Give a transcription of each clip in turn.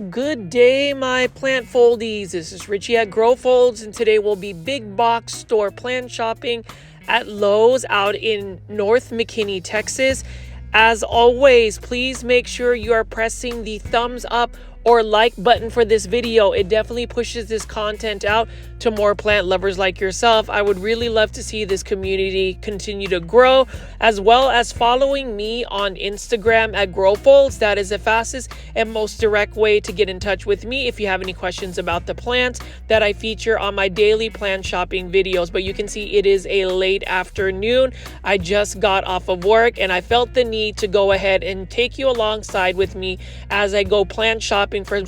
Good day, my plant foldies. This is Richie at Grow Folds, and today we'll be big box store plant shopping at Lowe's out in North McKinney, Texas. As always, please make sure you are pressing the thumbs up or like button for this video. It definitely pushes this content out to more plant lovers like yourself. I would really love to see this community continue to grow, as well as following me on Instagram at Grow Folds. That is the fastest and most direct way to get in touch with me if you have any questions about the plants that I feature on my daily plant shopping videos. But you can see it is a late afternoon. I just got off of work and I felt the need to go ahead and take you alongside with me as I go plant shopping for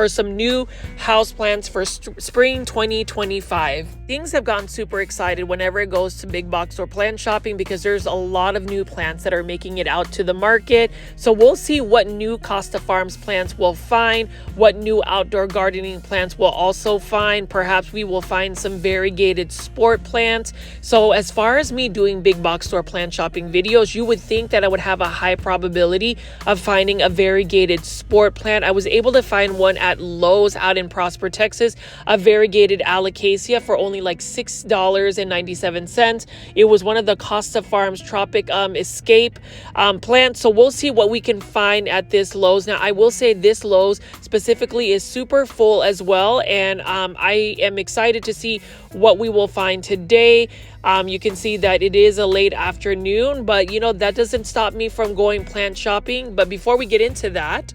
some new houseplants for spring 2025. Things have gotten super excited whenever it goes to big box or plant shopping because there's a lot of new plants that are making it out to the market. So we'll see what new Costa Farms plants we'll find, what new outdoor gardening plants we'll also find. Perhaps we will find some variegated sport plants. So as far as me doing big box store plant shopping videos, you would think that I would have a high probability of finding a variegated sport plant. I was able to find one at Lowe's out in Prosper, Texas, a variegated alocasia for only like $6.97. It was one of the Costa Farms Tropic Escape plants. So we'll see what we can find at this Lowe's. Now, I will say this Lowe's specifically is super full as well, and I am excited to see what we will find today. You can see that it is a late afternoon, but you know, that doesn't stop me from going plant shopping. But before we get into that,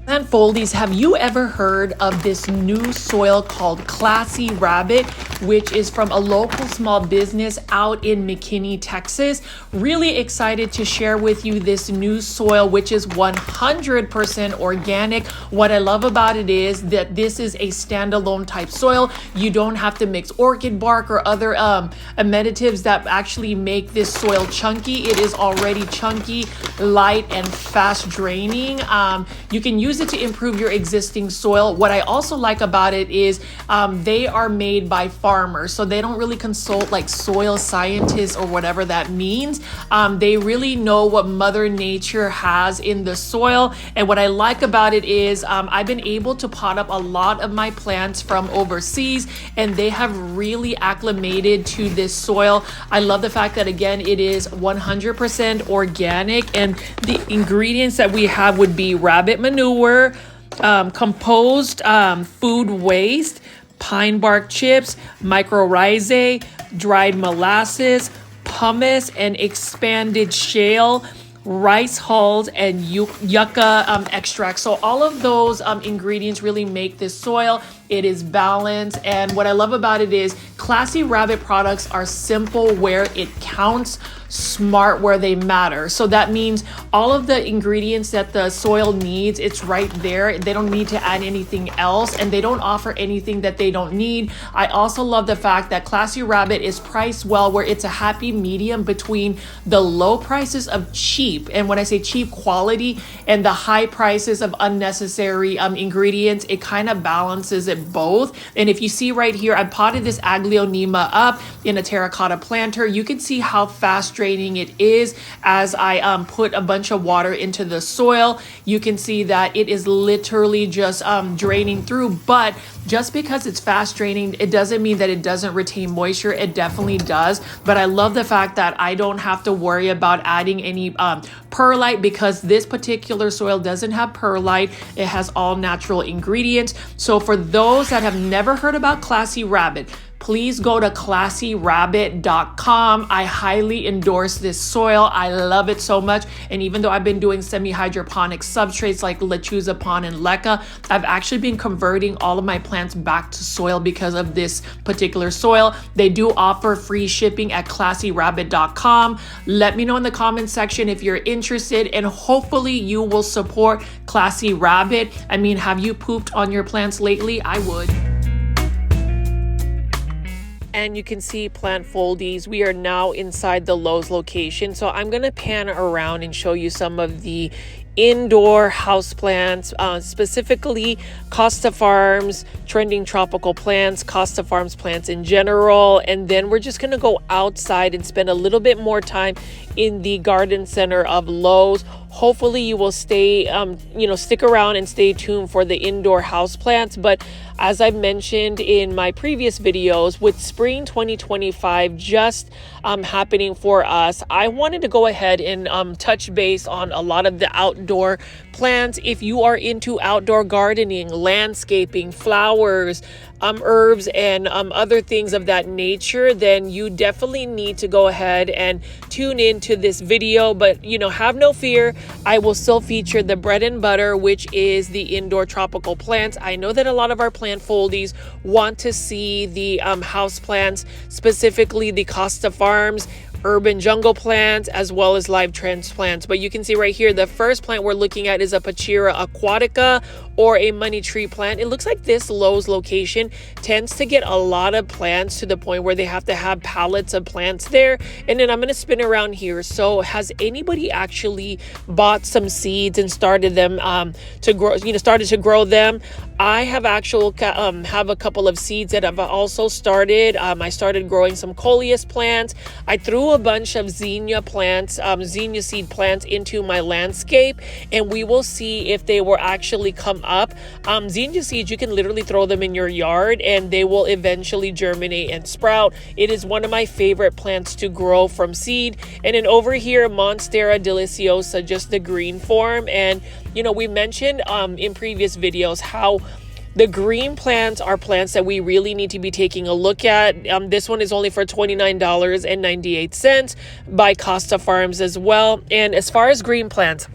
plant foldies, have you ever heard of this new soil called Classy Rabbit, which is from a local small business out in McKinney, Texas? Really excited to share with you this new soil, which is 100% organic. What I love about it is that this is a standalone type soil. You don't have to mix orchid bark or other amenities that actually make this soil chunky. It is already chunky, light, and fast draining. You can use it to improve your existing soil. What I also like about it is they are made by farmers, so they don't really consult like soil scientists or whatever that means. They really know what Mother Nature has in the soil, and what I like about it is I've been able to pot up a lot of my plants from overseas, and they have really acclimated to this soil. I love the fact that, again, it is 100% organic, and the ingredients that we have would be rabbit manure, composed food waste, pine bark chips, mycorrhizae, dried molasses, pumice, and expanded shale, rice hulls, and yucca extract. So all of those ingredients really make this soil. It is balanced, and what I love about it is Classy Rabbit products are simple where it counts, smart where they matter. So that means all of the ingredients that the soil needs, it's right there. They don't need to add anything else, and they don't offer anything that they don't need. I also love the fact that Classy Rabbit is priced well, where it's a happy medium between the low prices of cheap, and when I say cheap, quality, and the high prices of unnecessary ingredients. It kind of balances it both. And if you see right here, I potted this Aglaonema up in a terracotta planter. You can see how fast draining it is as I put a bunch of water into the soil. You can see that it is literally just draining through, but just because it's fast draining, it doesn't mean that it doesn't retain moisture. It definitely does. But I love the fact that I don't have to worry about adding any perlite, because this particular soil doesn't have perlite. It has all natural ingredients. So for those that have never heard about Classy Rabbit, please go to classyrabbit.com. I highly endorse this soil. I love it so much. And even though I've been doing semi-hydroponic substrates like Lechuza Pond and Leca, I've actually been converting all of my plants back to soil because of this particular soil. They do offer free shipping at classyrabbit.com. Let me know in the comment section if you're interested, and hopefully you will support Classy Rabbit. I mean, have you pooped on your plants lately? I would. And you can see, plant foldies, we are now inside the Lowe's location. So I'm going to pan around and show you some of the indoor houseplants, specifically Costa Farms trending tropical plants, Costa Farms plants in general. And then we're just going to go outside and spend a little bit more time in the garden center of Lowe's. Hopefully you will stay, stick around and stay tuned for the indoor houseplants. But as I've mentioned in my previous videos, with spring 2025 just happening for us, I wanted to go ahead and touch base on a lot of the outdoor plants. If you are into outdoor gardening, landscaping, flowers, herbs, and other things of that nature, then you definitely need to go ahead and tune into this video. But have no fear, I will still feature the bread and butter, which is the indoor tropical plants. I know that a lot of our plant foldies want to see the house plants, specifically the Costa Farms urban jungle plants, as well as live transplants. But you can see right here, the first plant we're looking at is a Pachira aquatica, or a money tree plant. It looks like this Lowe's location tends to get a lot of plants to the point where they have to have pallets of plants there. And then I'm going to spin around here. So has anybody actually bought some seeds and started them to grow them? I have have a couple of seeds that I've also started. I started growing some coleus plants. I threw a bunch of zinnia plants, zinnia seed plants into my landscape, and we will see if they will actually come up. Zinnia seeds, you can literally throw them in your yard and they will eventually germinate and sprout. It is one of my favorite plants to grow from seed. And then over here, Monstera deliciosa, just the green form. And we mentioned in previous videos how the green plants are plants that we really need to be taking a look at. This one is only for $29.98 by Costa Farms as well. And as far as green plants,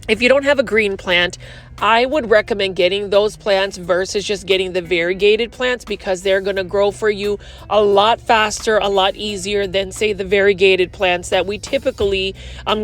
if you don't have a green plant, I would recommend getting those plants versus just getting the variegated plants, because they're going to grow for you a lot faster, a lot easier than, say, the variegated plants that we typically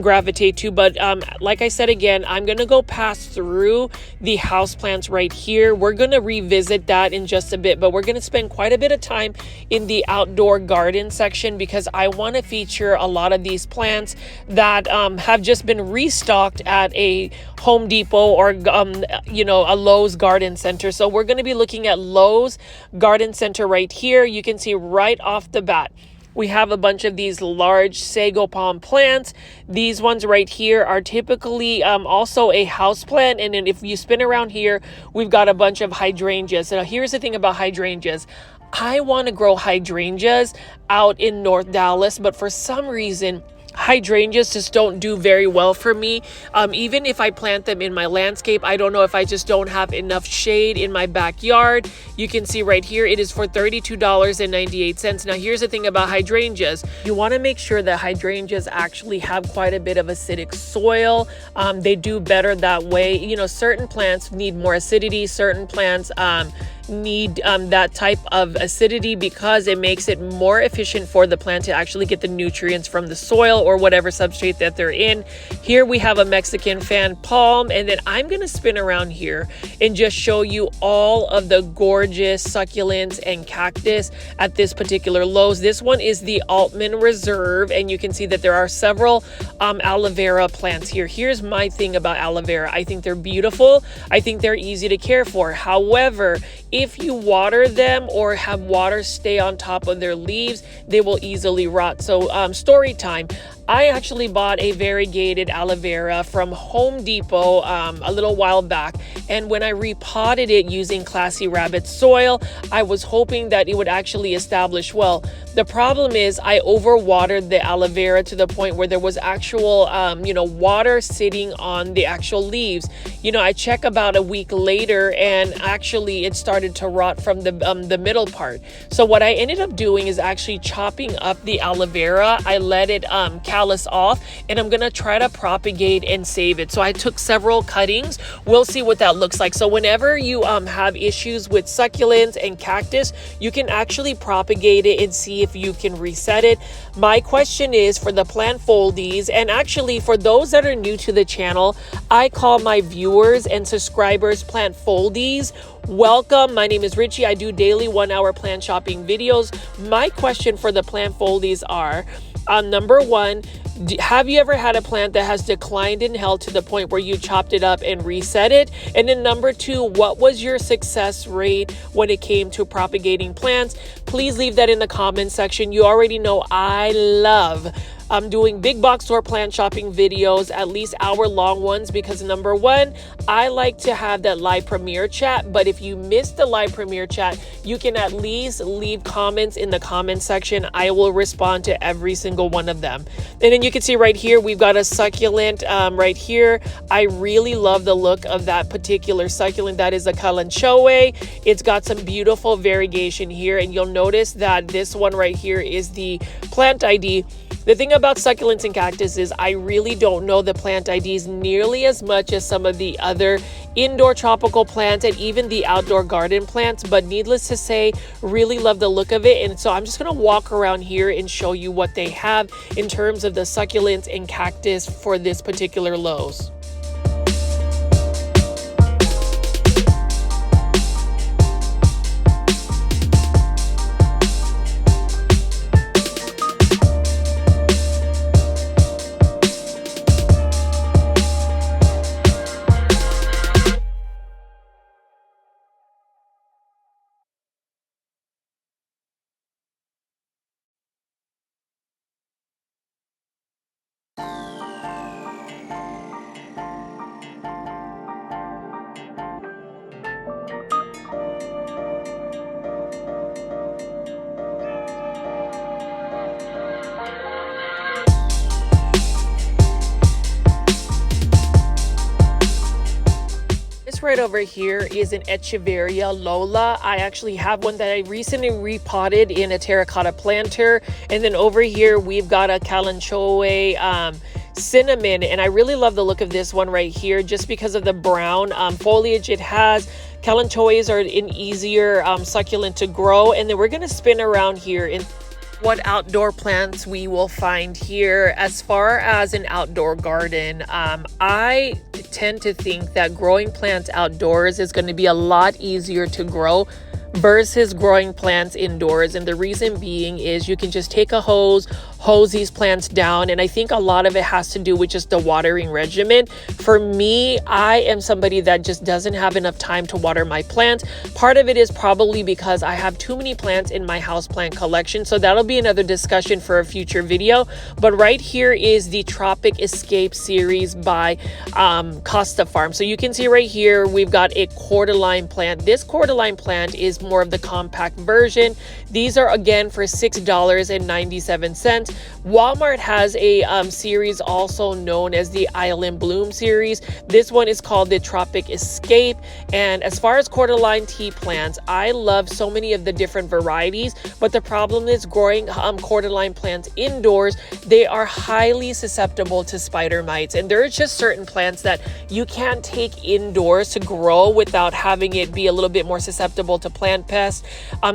gravitate to. But like I said again, I'm going to go pass through the house plants right here. We're going to revisit that in just a bit, but we're going to spend quite a bit of time in the outdoor garden section, because I want to feature a lot of these plants that have just been restocked at a Home Depot or a Lowe's garden center. So we're going to be looking at Lowe's garden center right here. You can see right off the bat, we have a bunch of these large sago palm plants. These ones right here are typically also a house plant. And then if you spin around here, we've got a bunch of hydrangeas. Now here's the thing about hydrangeas. I want to grow hydrangeas out in North Dallas, but for some reason, hydrangeas just don't do very well for me. Even if I plant them in my landscape, I don't know if I just don't have enough shade in my backyard. You can see right here, it is for $32.98. Now here's the thing about hydrangeas. You want to make sure that hydrangeas actually have quite a bit of acidic soil. They do better that way. Certain plants need more acidity. Certain plants need that type of acidity, because it makes it more efficient for the plant to actually get the nutrients from the soil or whatever substrate that they're in. Here we have a Mexican fan palm, and then I'm going to spin around here and just show you all of the gorgeous succulents and cactus at this particular Lowe's. This one is the Altman Reserve, and you can see that there are several aloe vera plants here. Here's my thing about aloe vera. I think they're beautiful. I think they're easy to care for. However, if you water them or have water stay on top of their leaves, they will easily rot. So story time. I actually bought a variegated aloe vera from Home Depot a little while back, and when I repotted it using Classy Rabbit soil, I was hoping that it would actually establish well. The problem is I overwatered the aloe vera to the point where there was actual water sitting on the actual leaves. I check about a week later, and actually it started to rot from the middle part. So what I ended up doing is actually chopping up the aloe vera. I let it callus off, and I'm gonna try to propagate and save it. So I took several cuttings. We'll see what that looks like. So whenever you have issues with succulents and cactus, you can actually propagate it and see if you can reset it. My question is for the plant foldies, and actually for those that are new to the channel, I call my viewers and subscribers plant foldies. Welcome. My name is Richie. I do daily 1-hour plant shopping videos. My question for the plant foldies are, number one, have you ever had a plant that has declined in health to the point where you chopped it up and reset it? And then number two, what was your success rate when it came to propagating plants? Please leave that in the comment section. You already know I love I'm doing big box store plant shopping videos, at least hour-long ones, because number one, I like to have that live premiere chat. But if you missed the live premiere chat, you can at least leave comments in the comment section. I will respond to every single one of them. And then you can see right here, we've got a succulent right here. I really love the look of that particular succulent. That is a kalanchoe. It's got some beautiful variegation here, and you'll notice that this one right here is the plant ID. The thing about succulents and cactus is I really don't know the plant IDs nearly as much as some of the other indoor tropical plants and even the outdoor garden plants, but needless to say, really love the look of it. And so I'm just going to walk around here and show you what they have in terms of the succulents and cactus for this particular Lowe's. Right over here is an Echeveria Lola. I actually have one that I recently repotted in a terracotta planter. And then over here we've got a kalanchoe cinnamon, and I really love the look of this one right here just because of the brown foliage it has. Kalanchoes are an easier succulent to grow. And then we're going to spin around here in what outdoor plants we will find here. As far as an outdoor garden, I tend to think that growing plants outdoors is going to be a lot easier to grow versus growing plants indoors. And the reason being is you can just take a hose these plants down, and I think a lot of it has to do with just the watering regimen. For me, I am somebody that just doesn't have enough time to water my plants. Part of it is probably because I have too many plants in my houseplant collection, so that'll be another discussion for a future video. But right here is the Tropic Escape series by Costa Farm. So you can see right here we've got a cordyline plant. This cordyline plant is more of the compact version. These are again for $6.97. Walmart has a series also known as the Island Bloom series. This one is called the Tropic Escape. And as far as cordyline tea plants, I love so many of the different varieties, but the problem is growing cordyline plants indoors, they are highly susceptible to spider mites. And there are just certain plants that you can't take indoors to grow without having it be a little bit more susceptible to plant pests.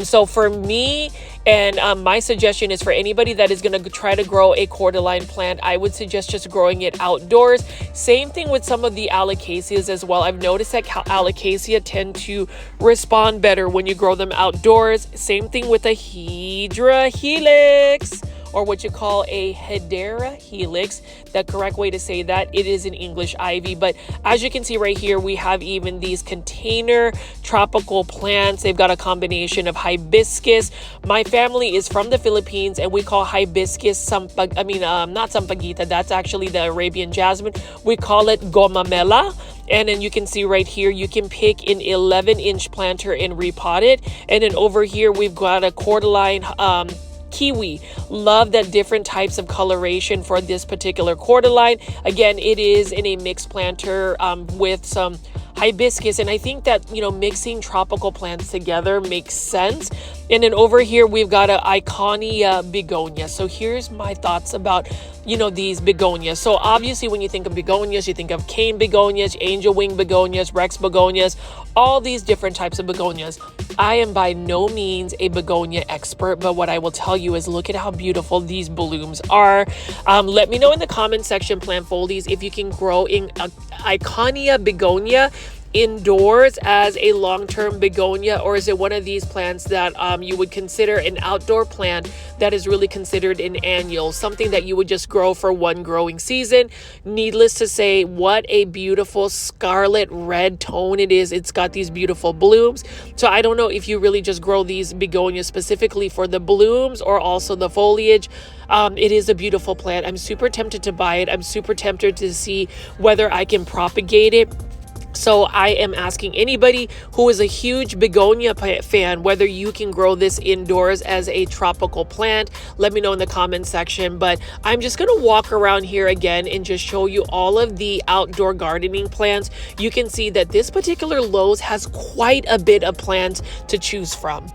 So for me, and my suggestion is for anybody that is going to try to grow a cordyline plant, I would suggest just growing it outdoors. Same thing with some of the alocasias as well. I've noticed that alocasia tend to respond better when you grow them outdoors. Same thing with a Hedera helix, or what you call a Hedera helix. The correct way to say that, it is an English ivy. But as you can see right here, we have even these container tropical plants. They've got a combination of hibiscus. My family is from the Philippines, and we call hibiscus not sampaguita. That's actually the Arabian jasmine. We call it gomamela. And then you can see right here, you can pick an 11-inch planter and repot it. And then over here, we've got a cordyline kiwi. Love that different types of coloration for this particular cordyline. Again, it is in a mixed planter with some hibiscus, and I think that, you know, mixing tropical plants together makes sense. And then over here we've got a Iconia begonia. So here's my thoughts about, you know, these begonias. So obviously when you think of begonias, you think of cane begonias, angel wing begonias, rex begonias, all these different types of begonias. I am by no means a begonia expert, but what I will tell you is look at how beautiful these blooms are. Let me know in the comment section, plant foldies, if you can grow in Iconia begonia. indoors as a long-term begonia, or is it one of these plants that you would consider an outdoor plant that is really considered an annual, something that you would just grow for one growing season? Needless to say, what a beautiful scarlet red tone it is. It's got these beautiful blooms. So I don't know if you really just grow these begonias specifically for the blooms or also the foliage. It is a beautiful plant. I'm super tempted to buy it. I'm super tempted to see whether I can propagate it. So I am asking anybody who is a huge begonia fan whether you can grow this indoors as a tropical plant. Let me know in the comment section. But I'm just going to walk around here again and just show you all of the outdoor gardening plants. You can see that this particular Lowe's has quite a bit of plants to choose from.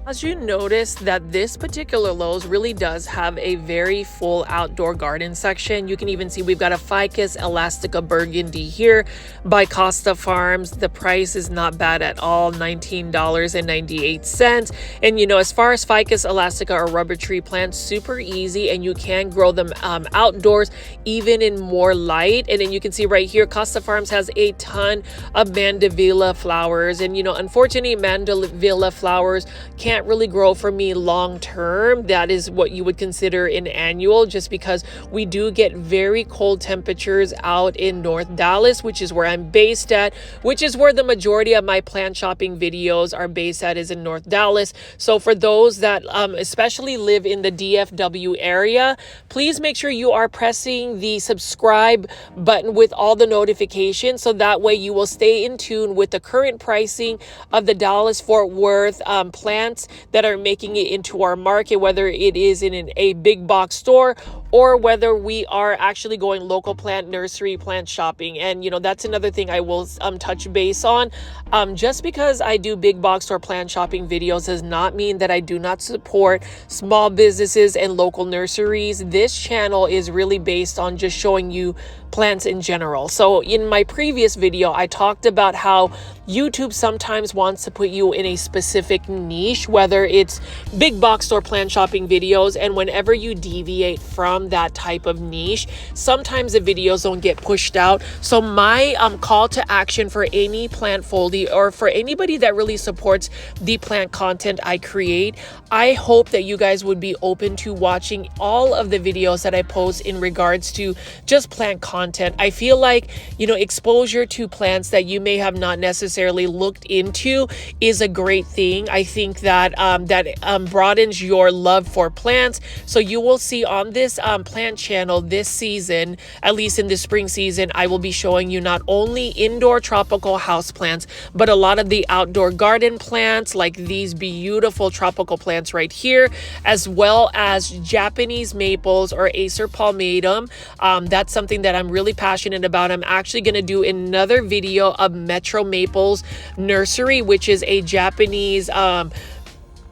As you notice that this particular Lowe's really does have a very full outdoor garden section. You can even see we've got a Ficus elastica burgundy here by Costa Farms. The price is not bad at all, $19.98. And you know, as far as Ficus elastica or rubber tree plants, super easy, and you can grow them outdoors even in more light. And then you can see right here, Costa Farms has a ton of mandevilla flowers. And you know, unfortunately, mandevilla flowers can't really grow for me long term. That is what you would consider an annual, just because we do get very cold temperatures out in North Dallas, which is where I'm based at, which is where the majority of my plant shopping videos are based at, is in North Dallas. So for those that especially live in the DFW area, please make sure you are pressing the subscribe button with all the notifications, so that way you will stay in tune with the current pricing of the Dallas-Fort Worth plants that are making it into our market, whether it is in a big box store or whether we are actually going local plant nursery plant shopping. And you know, that's another thing I will touch base on. Just because I do big box store plant shopping videos does not mean that I do not support small businesses and local nurseries. This channel is really based on just showing you plants in general. So in my previous video, I talked about how YouTube sometimes wants to put you in a specific niche, whether it's big box store plant shopping videos, and whenever you deviate from that type of niche, sometimes the videos don't get pushed out. So my call to action for any plant foldy, or for anybody that really supports the plant content I create, I hope that you guys would be open to watching all of the videos that I post in regards to just plant content. I feel like, you know, exposure to plants that you may have not necessarily looked into is a great thing. I think that broadens your love for plants. So you will see on this plant channel this season, at least in the spring season, I will be showing you not only indoor tropical houseplants, but a lot of the outdoor garden plants, like these beautiful tropical plants right here, as well as Japanese maples or Acer palmatum. That's something that I'm really passionate about. I'm actually going to do another video of Metro Maples Nursery, which is a Japanese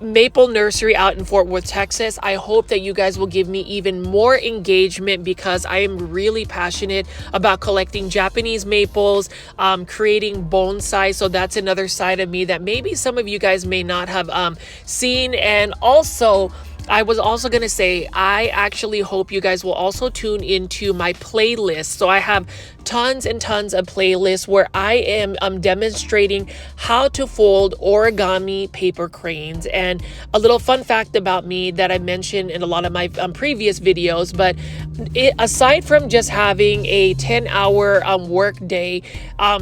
maple nursery out in Fort Worth, Texas. I hope that you guys will give me even more engagement, because I am really passionate about collecting Japanese maples, creating bonsai. So that's another side of me that maybe some of you guys may not have seen. And also, I was also going to say, I actually hope you guys will also tune into my playlist. So I have tons and tons of playlists where I am demonstrating how to fold origami paper cranes. And a little fun fact about me that I mentioned in a lot of my previous videos, but aside from just having a 10-hour work day,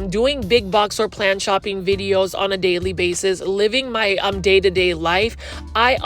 doing big box or plant shopping videos on a daily basis, living my day-to-day life, I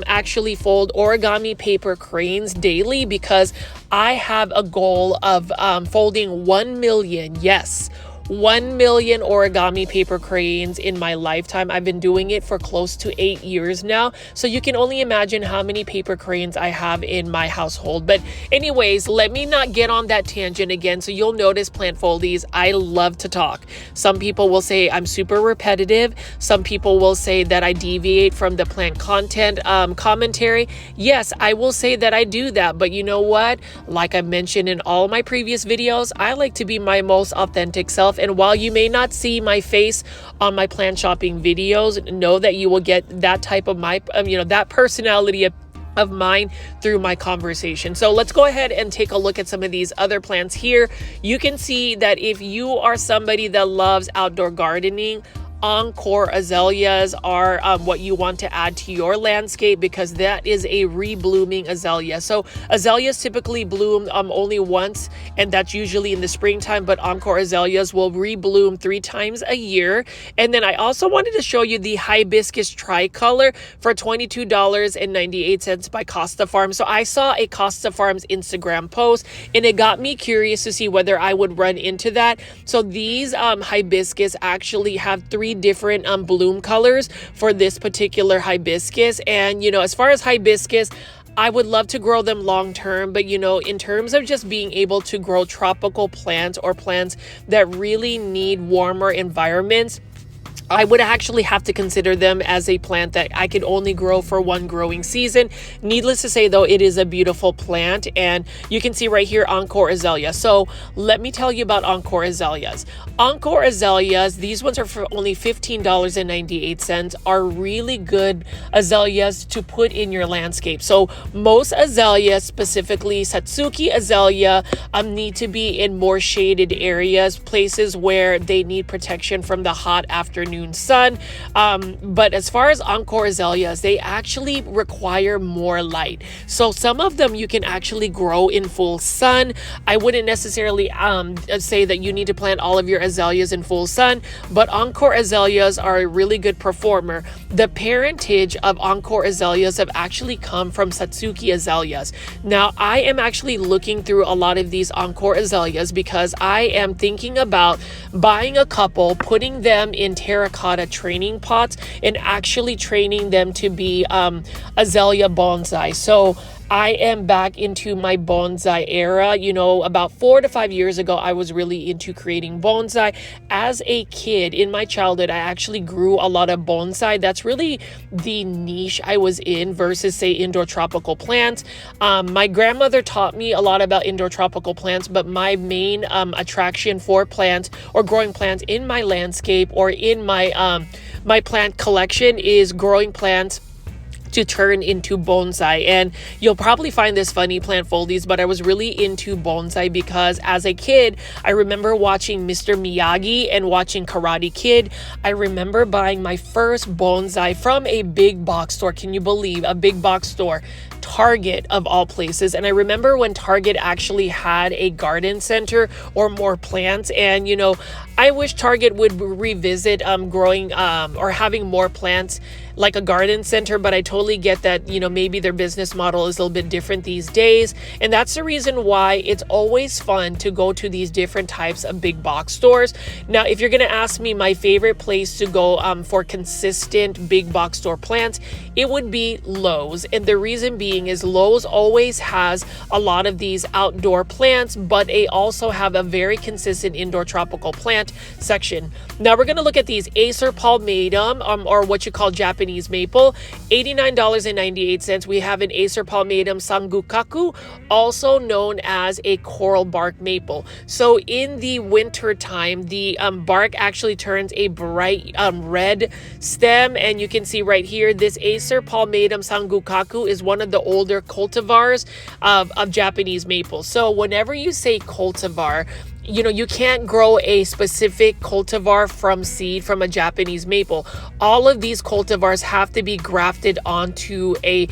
actually fold origami paper cranes daily, because I have a goal of folding 1 million, yes, 1 million origami paper cranes in my lifetime. I've been doing it for close to 8 years now. So you can only imagine how many paper cranes I have in my household. But anyways, let me not get on that tangent again. So you'll notice, plant foldies, I love to talk. Some people will say I'm super repetitive. Some people will say that I deviate from the plant content commentary. Yes, I will say that I do that. But you know what? Like I mentioned in all my previous videos, I like to be my most authentic self. And while you may not see my face on my plant shopping videos, know that you will get that type of that personality of mine through my conversation. So let's go ahead and take a look at some of these other plants here. You can see that if you are somebody that loves outdoor gardening, encore azaleas are what you want to add to your landscape, because that is a reblooming azalea. So azaleas typically bloom only once, and that's usually in the springtime, but encore azaleas will rebloom 3 times a year. And then I also wanted to show you the hibiscus tricolor for $22.98 by Costa Farms. So I saw a Costa Farms Instagram post, and it got me curious to see whether I would run into that. So these hibiscus actually have 3 different bloom colors for this particular hibiscus. And as far as hibiscus, I would love to grow them long term, but in terms of just being able to grow tropical plants or plants that really need warmer environments, I would actually have to consider them as a plant that I could only grow for one growing season. Needless to say, though, it is a beautiful plant, and you can see right here, encore azalea. So let me tell you about encore azaleas. Encore azaleas, these ones are for only $15.98, are really good azaleas to put in your landscape. So most azaleas, specifically Satsuki azalea, need to be in more shaded areas, places where they need protection from the hot afternoon sun. But as far as encore azaleas, they actually require more light. So some of them you can actually grow in full sun. I wouldn't necessarily say that you need to plant all of your azaleas in full sun, but encore azaleas are a really good performer. The parentage of encore azaleas have actually come from Satsuki azaleas. Now, I am actually looking through a lot of these encore azaleas because I am thinking about buying a couple, putting them in terracotta training pots, and actually training them to be azalea bonsai. So I am back into my bonsai era. About 4 to 5 years ago, I was really into creating bonsai. As a kid in my childhood, I actually grew a lot of bonsai. That's really the niche I was in versus, say, indoor tropical plants. My grandmother taught me a lot about indoor tropical plants, but my main attraction for plants or growing plants in my landscape or in my my plant collection is growing plants to turn into bonsai. And you'll probably find this funny, plant foldies, but I was really into bonsai because as a kid, I remember watching Mr. Miyagi and watching Karate Kid. I remember buying my first bonsai from a big box store. Can you believe? A big box store. Target of all places. And I remember when Target actually had a garden center or more plants. And I wish Target would revisit growing or having more plants like a garden center, but I totally get that, maybe their business model is a little bit different these days. And that's the reason why it's always fun to go to these different types of big box stores. Now, if you're going to ask me my favorite place to go for consistent big box store plants, it would be Lowe's. And the reason being is Lowe's always has a lot of these outdoor plants, but they also have a very consistent indoor tropical plant section. Now we're going to look at these Acer palmatum, or what you call Japanese maple, $89.98. We have an Acer palmatum sangukaku, also known as a coral bark maple. So in the winter time, the bark actually turns a bright red stem, and you can see right here, this Acer palmatum sangukaku is one of the older cultivars of Japanese maple. So whenever you say cultivar, you can't grow a specific cultivar from seed from a Japanese maple. All of these cultivars have to be grafted onto a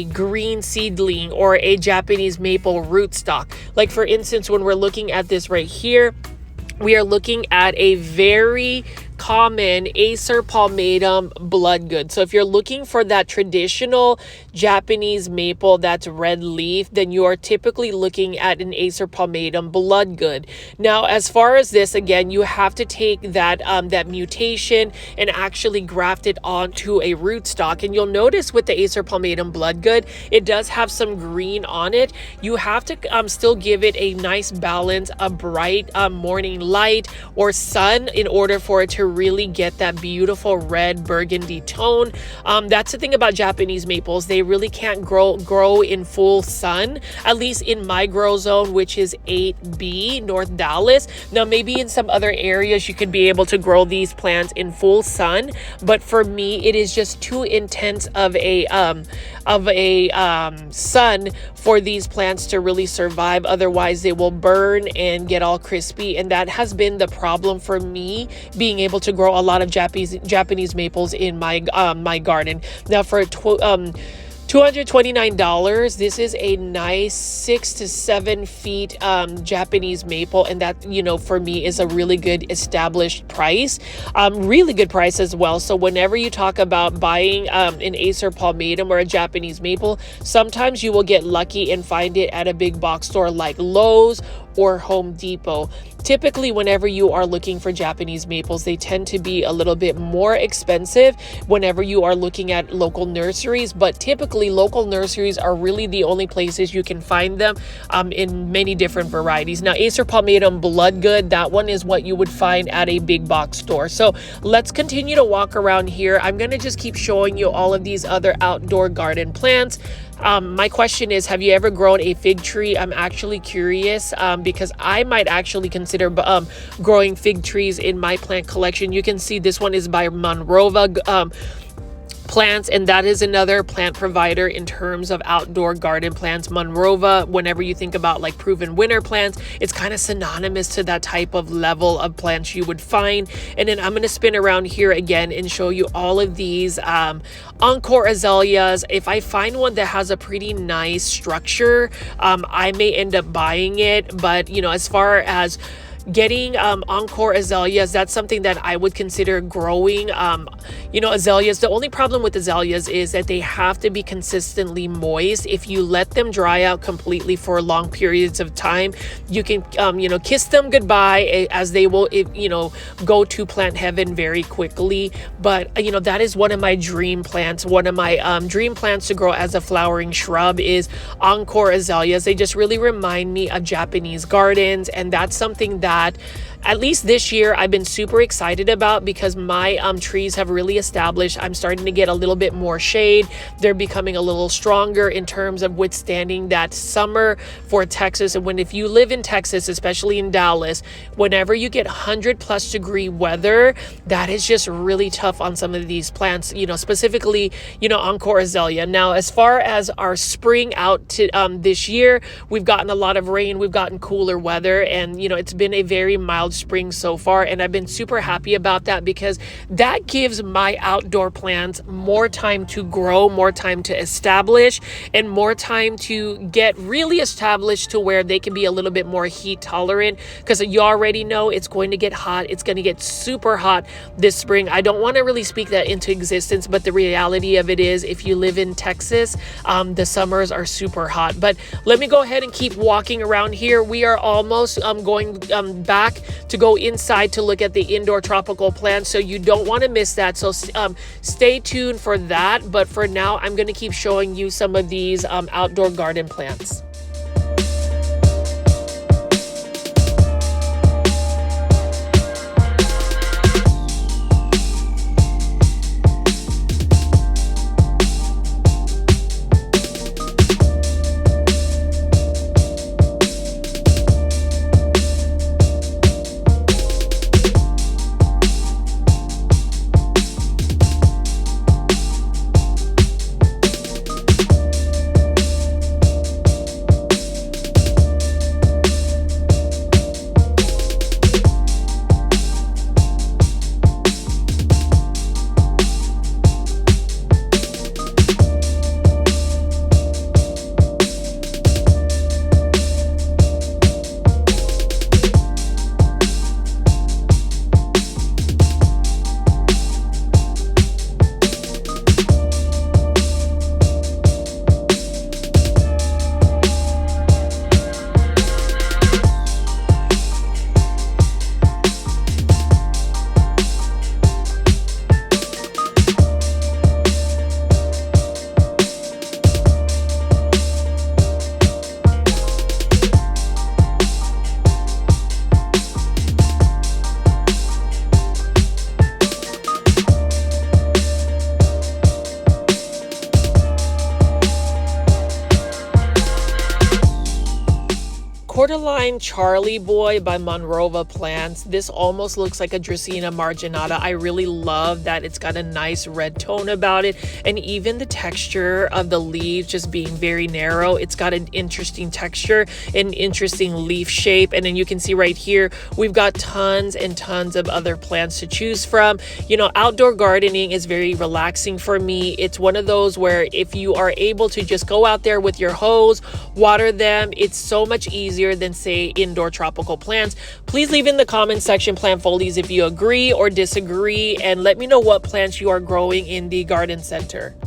green seedling or a Japanese maple rootstock. Like for instance, when we're looking at this right here, we are looking at a very common Acer palmatum bloodgood. So if you're looking for that traditional Japanese maple that's red leaf, then you are typically looking at an Acer palmatum bloodgood. Now, as far as this, again, you have to take that mutation and actually graft it onto a rootstock. And you'll notice with the Acer palmatum bloodgood, it does have some green on it. You have to still give it a nice balance of bright morning light or sun in order for it to really get that beautiful red burgundy tone. That's the thing about Japanese maples. They really can't grow in full sun, at least in my grow zone, which is 8B, North Dallas. Now, maybe in some other areas you could be able to grow these plants in full sun, but for me, it is just too intense of a sun for these plants to really survive. Otherwise, they will burn and get all crispy, and that has been the problem for me being able to grow a lot of Japanese maples in my my garden. Now for $229, this is a nice 6 to 7 feet Japanese maple, and that, for me is a really good established price, really good price as well. So whenever you talk about buying an Acer palmatum or a Japanese maple, sometimes you will get lucky and find it at a big box store like Lowe's or Home Depot. Typically, whenever you are looking for Japanese maples, they tend to be a little bit more expensive whenever you are looking at local nurseries, but typically local nurseries are really the only places you can find them in many different varieties. Now, Acer palmatum bloodgood, that one is what you would find at a big box store. So let's continue to walk around here. I'm going to just keep showing you all of these other outdoor garden plants. My question is, have you ever grown a fig tree? I'm actually curious because I might actually consider growing fig trees in my plant collection. You can see this one is by Monrova Plants, and that is another plant provider in terms of outdoor garden plants. Monrova, whenever you think about like proven winter plants, it's kind of synonymous to that type of level of plants you would find. And then I'm going to spin around here again and show you all of these encore azaleas. If I find one that has a pretty nice structure, I may end up buying it. But as far as getting encore azaleas, that's something that I would consider growing. Azaleas, the only problem with azaleas is that they have to be consistently moist. If you let them dry out completely for long periods of time, you can kiss them goodbye, as they will go to plant heaven very quickly. But that is one of my dream plants. One of my dream plants to grow as a flowering shrub is encore azaleas. They just really remind me of Japanese gardens, and that's something that at least this year I've been super excited about, because my trees have really established. I'm starting to get a little bit more shade. They're becoming a little stronger in terms of withstanding that summer for Texas. And if you live in Texas, especially in Dallas, whenever you get 100+ degree weather, that is just really tough on some of these plants, specifically, encore azalea. Now, as far as our spring out to this year, we've gotten a lot of rain, we've gotten cooler weather, and it's been a very mild mild spring so far, and I've been super happy about that because that gives my outdoor plants more time to grow, more time to establish, and more time to get really established to where they can be a little bit more heat tolerant, because you already know it's going to get hot. It's going to get super hot this spring. I don't want to really speak that into existence, but the reality of it is, if you live in Texas, the summers are super hot. But let me go ahead and keep walking around here. We are almost going back to go inside to look at the indoor tropical plants, so you don't want to miss that. So stay tuned for that. But for now, I'm going to keep showing you some of these outdoor garden plants. Cordyline Charlie Boy by Monrova Plants. This almost looks like a Dracaena marginata. I really love that it's got a nice red tone about it, and even the texture of the leaves just being very narrow. It's got an interesting texture, an interesting leaf shape, and then you can see right here we've got tons and tons of other plants to choose from. You know, outdoor gardening is very relaxing for me. It's one of those where if you are able to just go out there with your hose, water them, it's so much easier than, say, indoor tropical plants. Please leave in the comment section, plant foldies, if you agree or disagree, and let me know what plants you are growing in the garden center.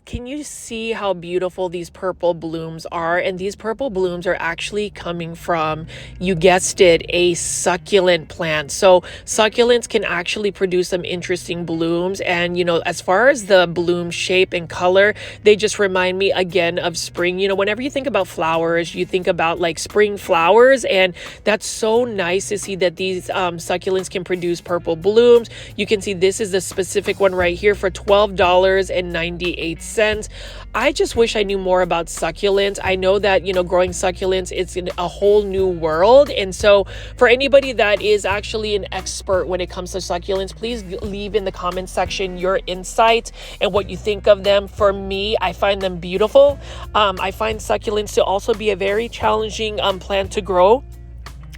Can you see how beautiful these purple blooms are? And these purple blooms are actually coming from, you guessed it, a succulent plant. So succulents can actually produce some interesting blooms. And, you know, as far as the bloom shape and color, they just remind me again of spring. You know, whenever you think about flowers, you think about like spring flowers. And that's so nice to see that these succulents can produce purple blooms. You can see this is the specific one right here for $12.98. I just wish I knew more about succulents. I know that, you know, growing succulents, it's in a whole new world. And so for anybody that is actually an expert when it comes to succulents, please leave in the comment section your insights and what you think of them. For me, I find them beautiful. I find succulents to also be a very challenging plant to grow.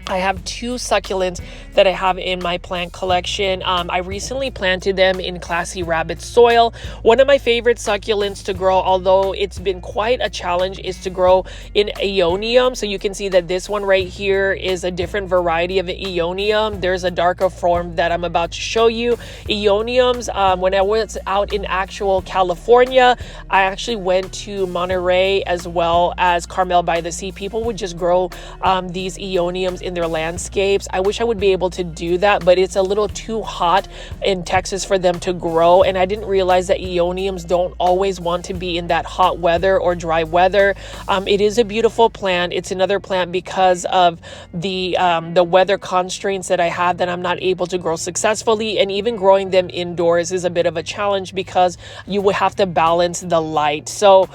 I have two succulents that I have in my plant collection. I recently planted them in Classy Rabbit soil. One of my favorite succulents to grow, although it's been quite a challenge, is to grow in Aeonium. So you can see that this one right here is a different variety of Aeonium. There's a darker form that I'm about to show you. Aeoniums, when I was out in actual California, I actually went to Monterey as well as Carmel by the Sea. People would just grow these Aeoniums in their landscapes. I wish I would be able able to do that, but it's a little too hot in Texas for them to grow. And I didn't realize that Aeoniums don't always want to be in that hot weather or dry weather. It is a beautiful plant. It's another plant because of the weather constraints that I have that I'm not able to grow successfully. And even growing them indoors is a bit of a challenge because you would have to balance the light. So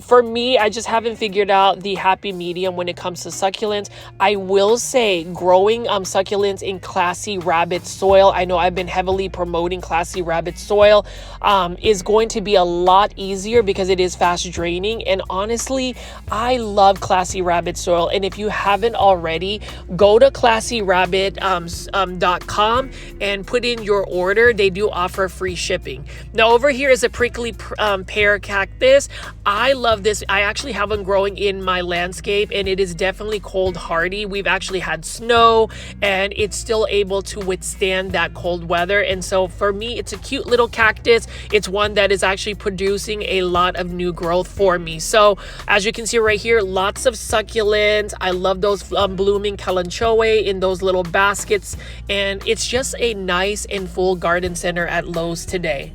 for me, I just haven't figured out the happy medium when it comes to succulents. I will say growing succulents in Classy Rabbit soil, I know I've been heavily promoting Classy Rabbit soil, is going to be a lot easier because it is fast draining. And honestly, I love Classy Rabbit soil. And if you haven't already, go to classyrabbit.com and put in your order. They do offer free shipping. Now over here is a prickly pear cactus. I love this. I actually have one growing in my landscape, and it is definitely cold hardy. We've actually had snow and it's still able to withstand that cold weather. And so for me, it's a cute little cactus. It's one that is actually producing a lot of new growth for me. So as you can see right here, lots of succulents. I love those blooming kalanchoe in those little baskets. And it's just a nice and full garden center at Lowe's today.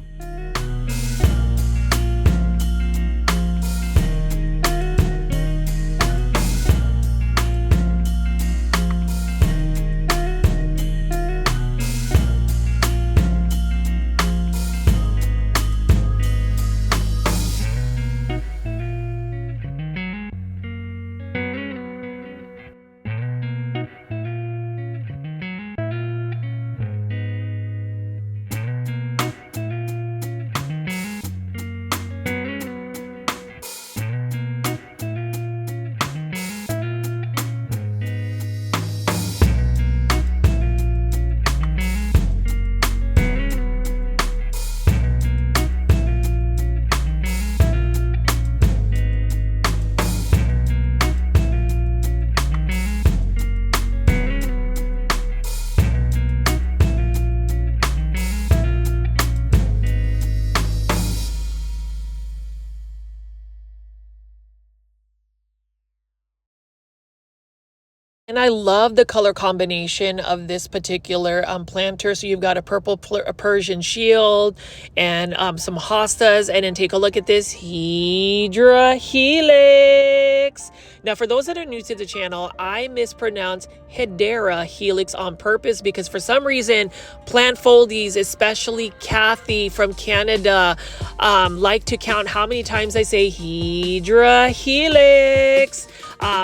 And I love the color combination of this particular planter. So you've got a purple Persian shield and some hostas. And then take a look at this Hydra Helix. Now, for those that are new to the channel, I mispronounce Hedera Helix on purpose because for some reason, plant foldies, especially Kathy from Canada, like to count how many times I say Hydra Helix.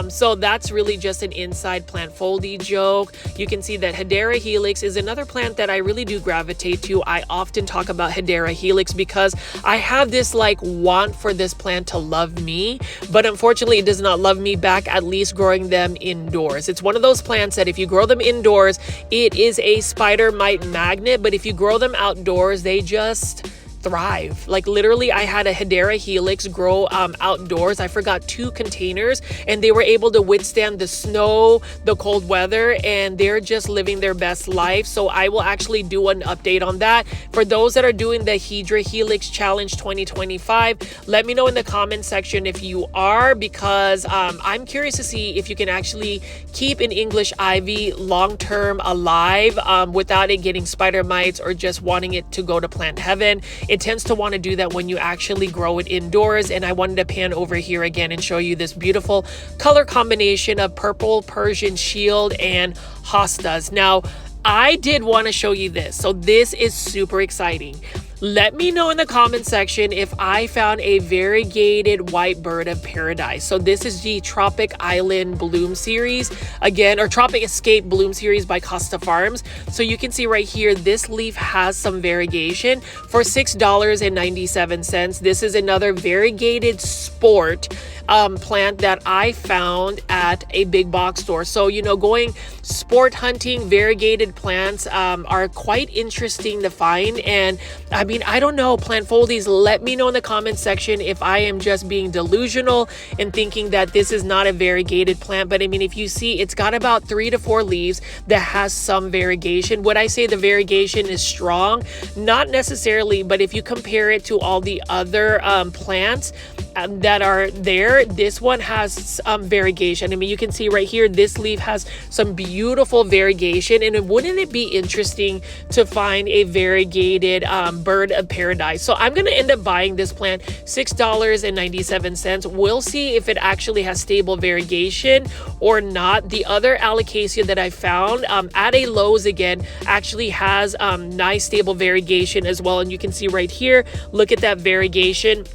So that's really just an inside plant foldy joke. You can see that Hedera Helix is another plant that I really do gravitate to. I often talk about Hedera Helix because I have this like want for this plant to love me, but unfortunately it does not love me back, at least growing them indoors. It's one of those plants that if you grow them indoors, it is a spider mite magnet, but if you grow them outdoors, they just thrive. Like literally, I had a Hedera Helix grow outdoors. I forgot 2 containers and they were able to withstand the snow, the cold weather, and they're just living their best life. So I will actually do an update on that. For those that are doing the Hydra Helix Challenge 2025, let me know in the comment section if you are, because I'm curious to see if you can actually keep an English ivy long-term alive without it getting spider mites or just wanting it to go to plant heaven. It tends to want to do that when you actually grow it indoors. And I wanted to pan over here again and show you this beautiful color combination of purple Persian shield and hostas. Now, I did want to show you this. So this is super exciting. Let me know in the comment section if I found a variegated white bird of paradise. So this is the Tropic Island Bloom series again, or Tropic Escape Bloom series by Costa Farms. So you can see right here, this leaf has some variegation for $6.97. This is another variegated sport plant that I found at a big box store. So, you know, going sport hunting, variegated plants are quite interesting to find. And I mean, I don't know, plant foldies, let me know in the comment section if I am just being delusional and thinking that this is not a variegated plant. But I mean, if you see, it's got about 3 to 4 leaves that has some variegation. Would I say the variegation is strong? Not necessarily, but if you compare it to all the other plants, that are there, this one has variegation. I mean, you can see right here, this leaf has some beautiful variegation, and wouldn't it be interesting to find a variegated bird of paradise? So I'm going to end up buying this plant, $6.97. We'll see if it actually has stable variegation or not. The other alocasia that I found at a Lowe's again actually has nice stable variegation as well, and you can see right here, look at that variegation.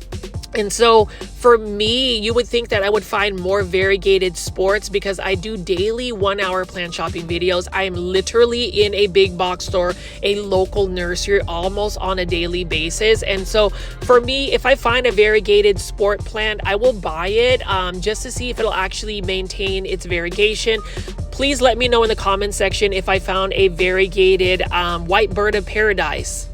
And so for me, you would think that I would find more variegated sports because I do daily 1-hour plant shopping videos. I am literally in a big box store, a local nursery, almost on a daily basis. And so for me, if I find a variegated sport plant, I will buy it just to see if it'll actually maintain its variegation. Please let me know in the comment section if I found a variegated white bird of paradise.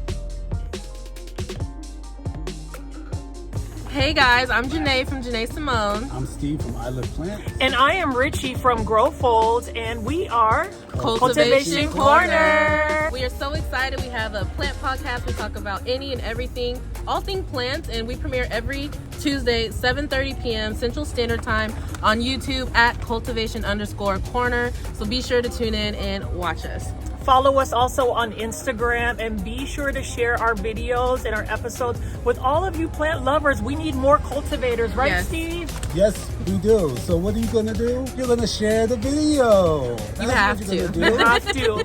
Hey guys, I'm Janae from Janae Simone. I'm Steve from I Live Plants. And I am Richie from Grow Folds, and we are Cultivation Corner. We are so excited. We have a plant podcast. We talk about any and everything, all things plants, and we premiere every Tuesday, 7:30 p.m. Central Standard Time on YouTube at cultivation_corner. So be sure to tune in and watch us. Follow us also on Instagram, and be sure to share our videos and our episodes with all of you plant lovers. We need more cultivators, right, Yes. Steve? Yes, we do. So what are you going to do? You're going to share the video. You have what you're to. gonna do. Have to.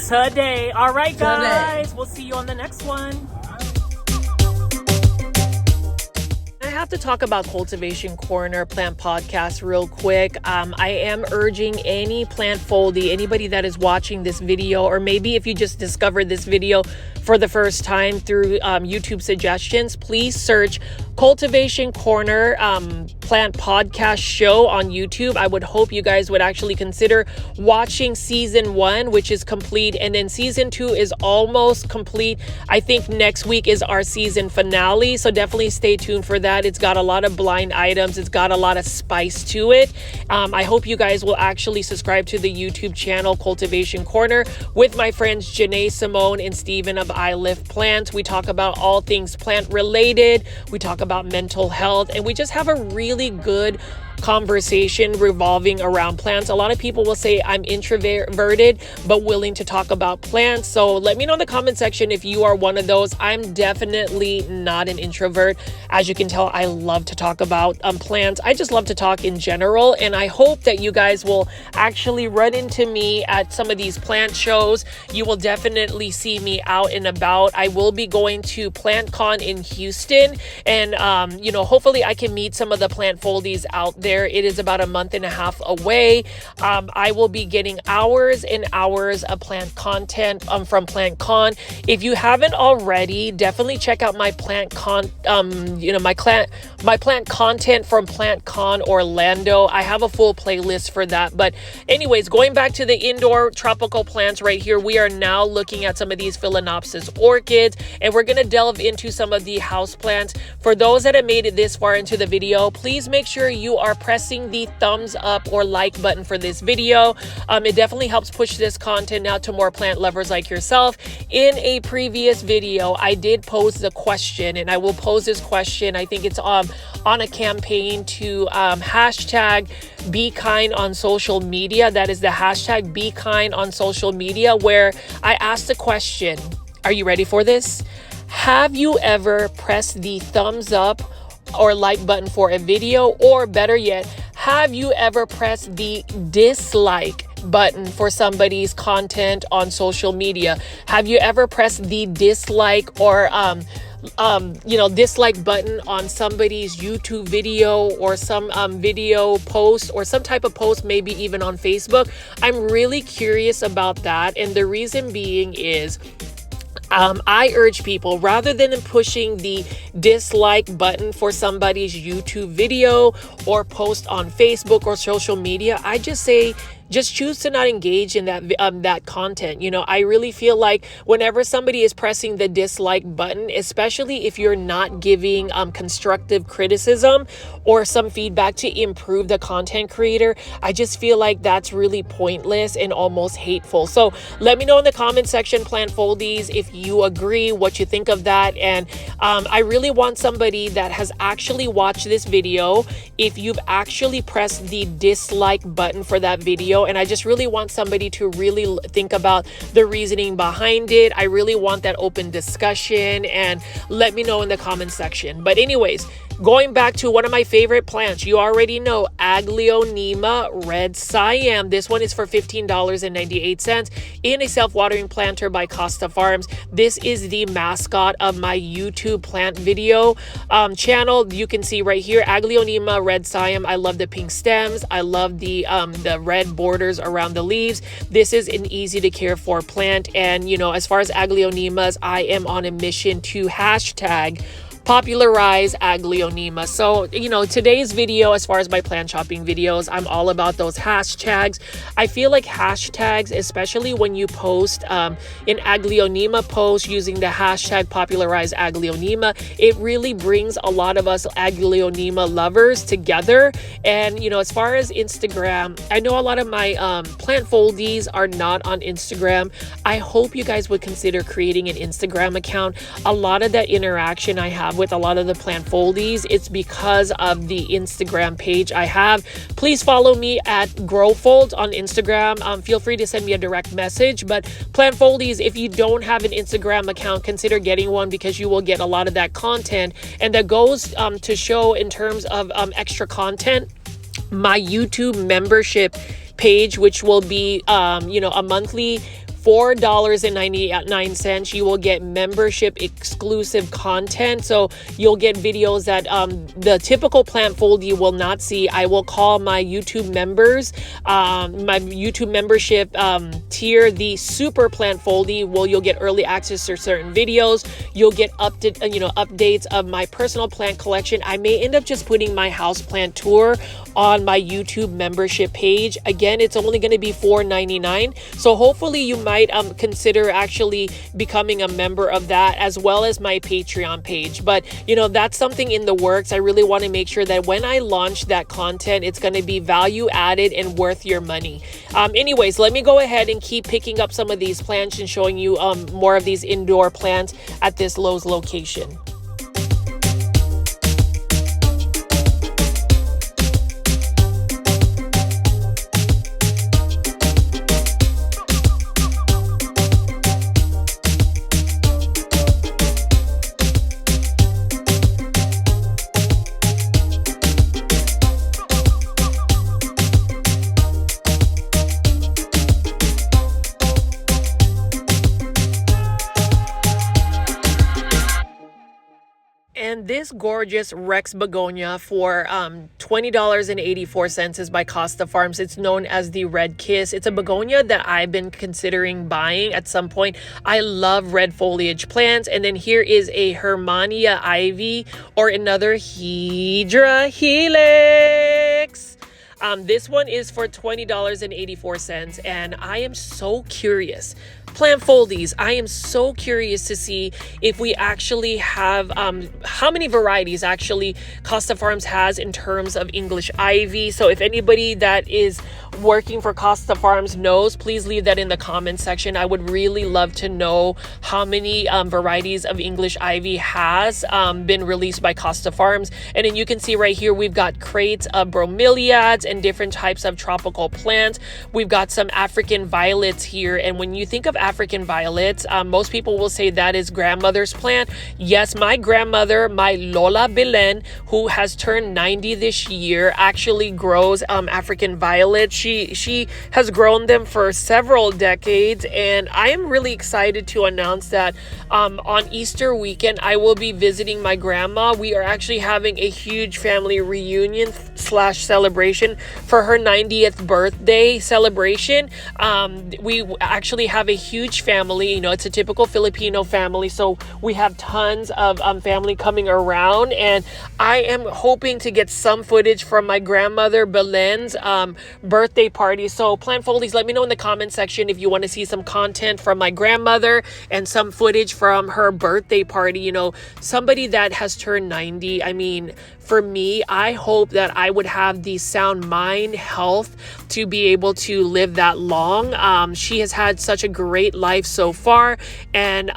Today. All right, guys. Today. We'll see you on the next one. I have to talk about Cultivation Corner Plant Podcast real quick. I am urging any plant foldie, anybody that is watching this video, or maybe if you just discovered this video for the first time through YouTube suggestions, please search Cultivation Corner Plant Podcast Show on YouTube. I would hope you guys would actually consider watching season 1, which is complete, and then season 2 is almost complete. I think next week is our season finale, so definitely stay tuned for that. It's got a lot of blind items. It's got a lot of spice to it. I hope you guys will actually subscribe to the YouTube channel Cultivation Corner with my friends Janae Simone and Steven of I Live Plants. We talk about all things plant related. We talk about mental health, and we just have a really good conversation revolving around plants. A lot of people will say I'm introverted but willing to talk about plants. So let me know in the comment section if you are one of those. I'm definitely not an introvert. As you can tell, I love to talk about plants. I just love to talk in general, and I hope that you guys will actually run into me at some of these plant shows. You will definitely see me out and about. I will be going to PlantCon in Houston, and hopefully I can meet some of the plant foldies out there. It is about a month and a half away. I will be getting hours and hours of plant content from PlantCon. If you haven't already, definitely check out my plant plant content from PlantCon Orlando. I have a full playlist for that. But anyways, going back to the indoor tropical plants right here, we are now looking at some of these Phalaenopsis orchids, and we're going to delve into some of the houseplants. For those that have made it this far into the video, please make sure you are pressing the thumbs up or like button for this video. It definitely helps push this content out to more plant lovers like yourself. In a previous video, I did pose the question, and I will pose this question. I think it's on a campaign to hashtag Be Kind on social media. That is the hashtag Be Kind on social media, where I asked the question, are you ready for this? Have you ever pressed the thumbs up or like button for a video, or better yet, have you ever pressed the dislike button for somebody's content on social media? Have you ever pressed the dislike or dislike button on somebody's YouTube video or some video post or some type of post, maybe even on Facebook? I'm really curious about that, and the reason being is I urge people, rather than pushing the dislike button for somebody's YouTube video or post on Facebook or social media, I just say just choose to not engage in that content. You know, I really feel like whenever somebody is pressing the dislike button, especially if you're not giving constructive criticism or some feedback to improve the content creator, I just feel like that's really pointless and almost hateful. So let me know in the comment section, plant foldies, if you agree, what you think of that. And I really want somebody that has actually watched this video, if you've actually pressed the dislike button for that video, and I just really want somebody to really think about the reasoning behind it. I really want that open discussion, and let me know in the comment section. But anyways, going back to one of my favorite plants, you already know, Aglaonema Red Siam. This one is for $15.98 in a self-watering planter by Costa Farms. This is the mascot of my YouTube plant video channel. You can see right here, Aglaonema Red Siam. I love the pink stems. I love the red borders around the leaves. This is an easy to care for plant. And, you know, as far as Aglaonemas, I am on a mission to hashtag popularize Aglaonema. So, you know, today's video, as far as my plant shopping videos, I'm all about those hashtags. I feel like hashtags, especially when you post an Aglaonema post using the hashtag popularize Aglaonema, it really brings a lot of us Aglaonema lovers together. And, you know, as far as Instagram, I know a lot of my plant foldies are not on Instagram. I hope you guys would consider creating an Instagram account. A lot of that interaction I have with a lot of the plant foldies, it's because of the Instagram page I have. Please follow me at Growfold on Instagram. Feel free to send me a direct message. But plant foldies, if you don't have an Instagram account, consider getting one, because you will get a lot of that content. And that goes to show, in terms of extra content, my YouTube membership page, which will be you know, a monthly $4.99. You will get membership exclusive content. So you'll get videos that the typical plant foldie will not see. I will call my YouTube members, my YouTube membership tier, the super plant foldie. Well, you'll get early access to certain videos. You'll get updates of my personal plant collection. I may end up just putting my houseplant tour on my YouTube membership page. Again, it's only going to be $4.99. So hopefully you might consider actually becoming a member of that, as well as my Patreon page. But, you know, that's something in the works. I really want to make sure that when I launch that content, it's going to be value added and worth your money. Anyways, let me go ahead and keep picking up some of these plants and showing you more of these indoor plants at this Lowe's location. And this gorgeous Rex begonia for $20.84 is by Costa Farms. It's known as the Red Kiss. It's a begonia that I've been considering buying at some point. I love red foliage plants. And then here is a Hermania ivy, or another Hydra helix. This one is for $20.84, and I am so curious. Plant foldies, I am so curious to see if we actually have how many varieties actually Costa Farms has in terms of English ivy. So if anybody that is working for Costa Farms knows, please leave that in the comment section. I would really love to know how many varieties of English ivy has been released by Costa Farms. And then you can see right here, we've got crates of bromeliads and different types of tropical plants. We've got some African violets here. And when you think of African violets, most people will say that is grandmother's plant. Yes, my grandmother, my Lola Belen, who has turned 90 this year, actually grows African violets. She has grown them for several decades, and I am really excited to announce that on Easter weekend I will be visiting my grandma. We are actually having a huge family reunion / celebration for her 90th birthday celebration. We actually have a huge family. You know, it's a typical Filipino family, so we have tons of family coming around, and I am hoping to get some footage from my grandmother Belen's birthday party. So plant foldies, let me know in the comment section if you want to see some content from my grandmother and some footage from her birthday party. You know, somebody that has turned 90. I mean, for me, I hope that I would have the sound mind health to be able to live that long. She has had such a great life so far, and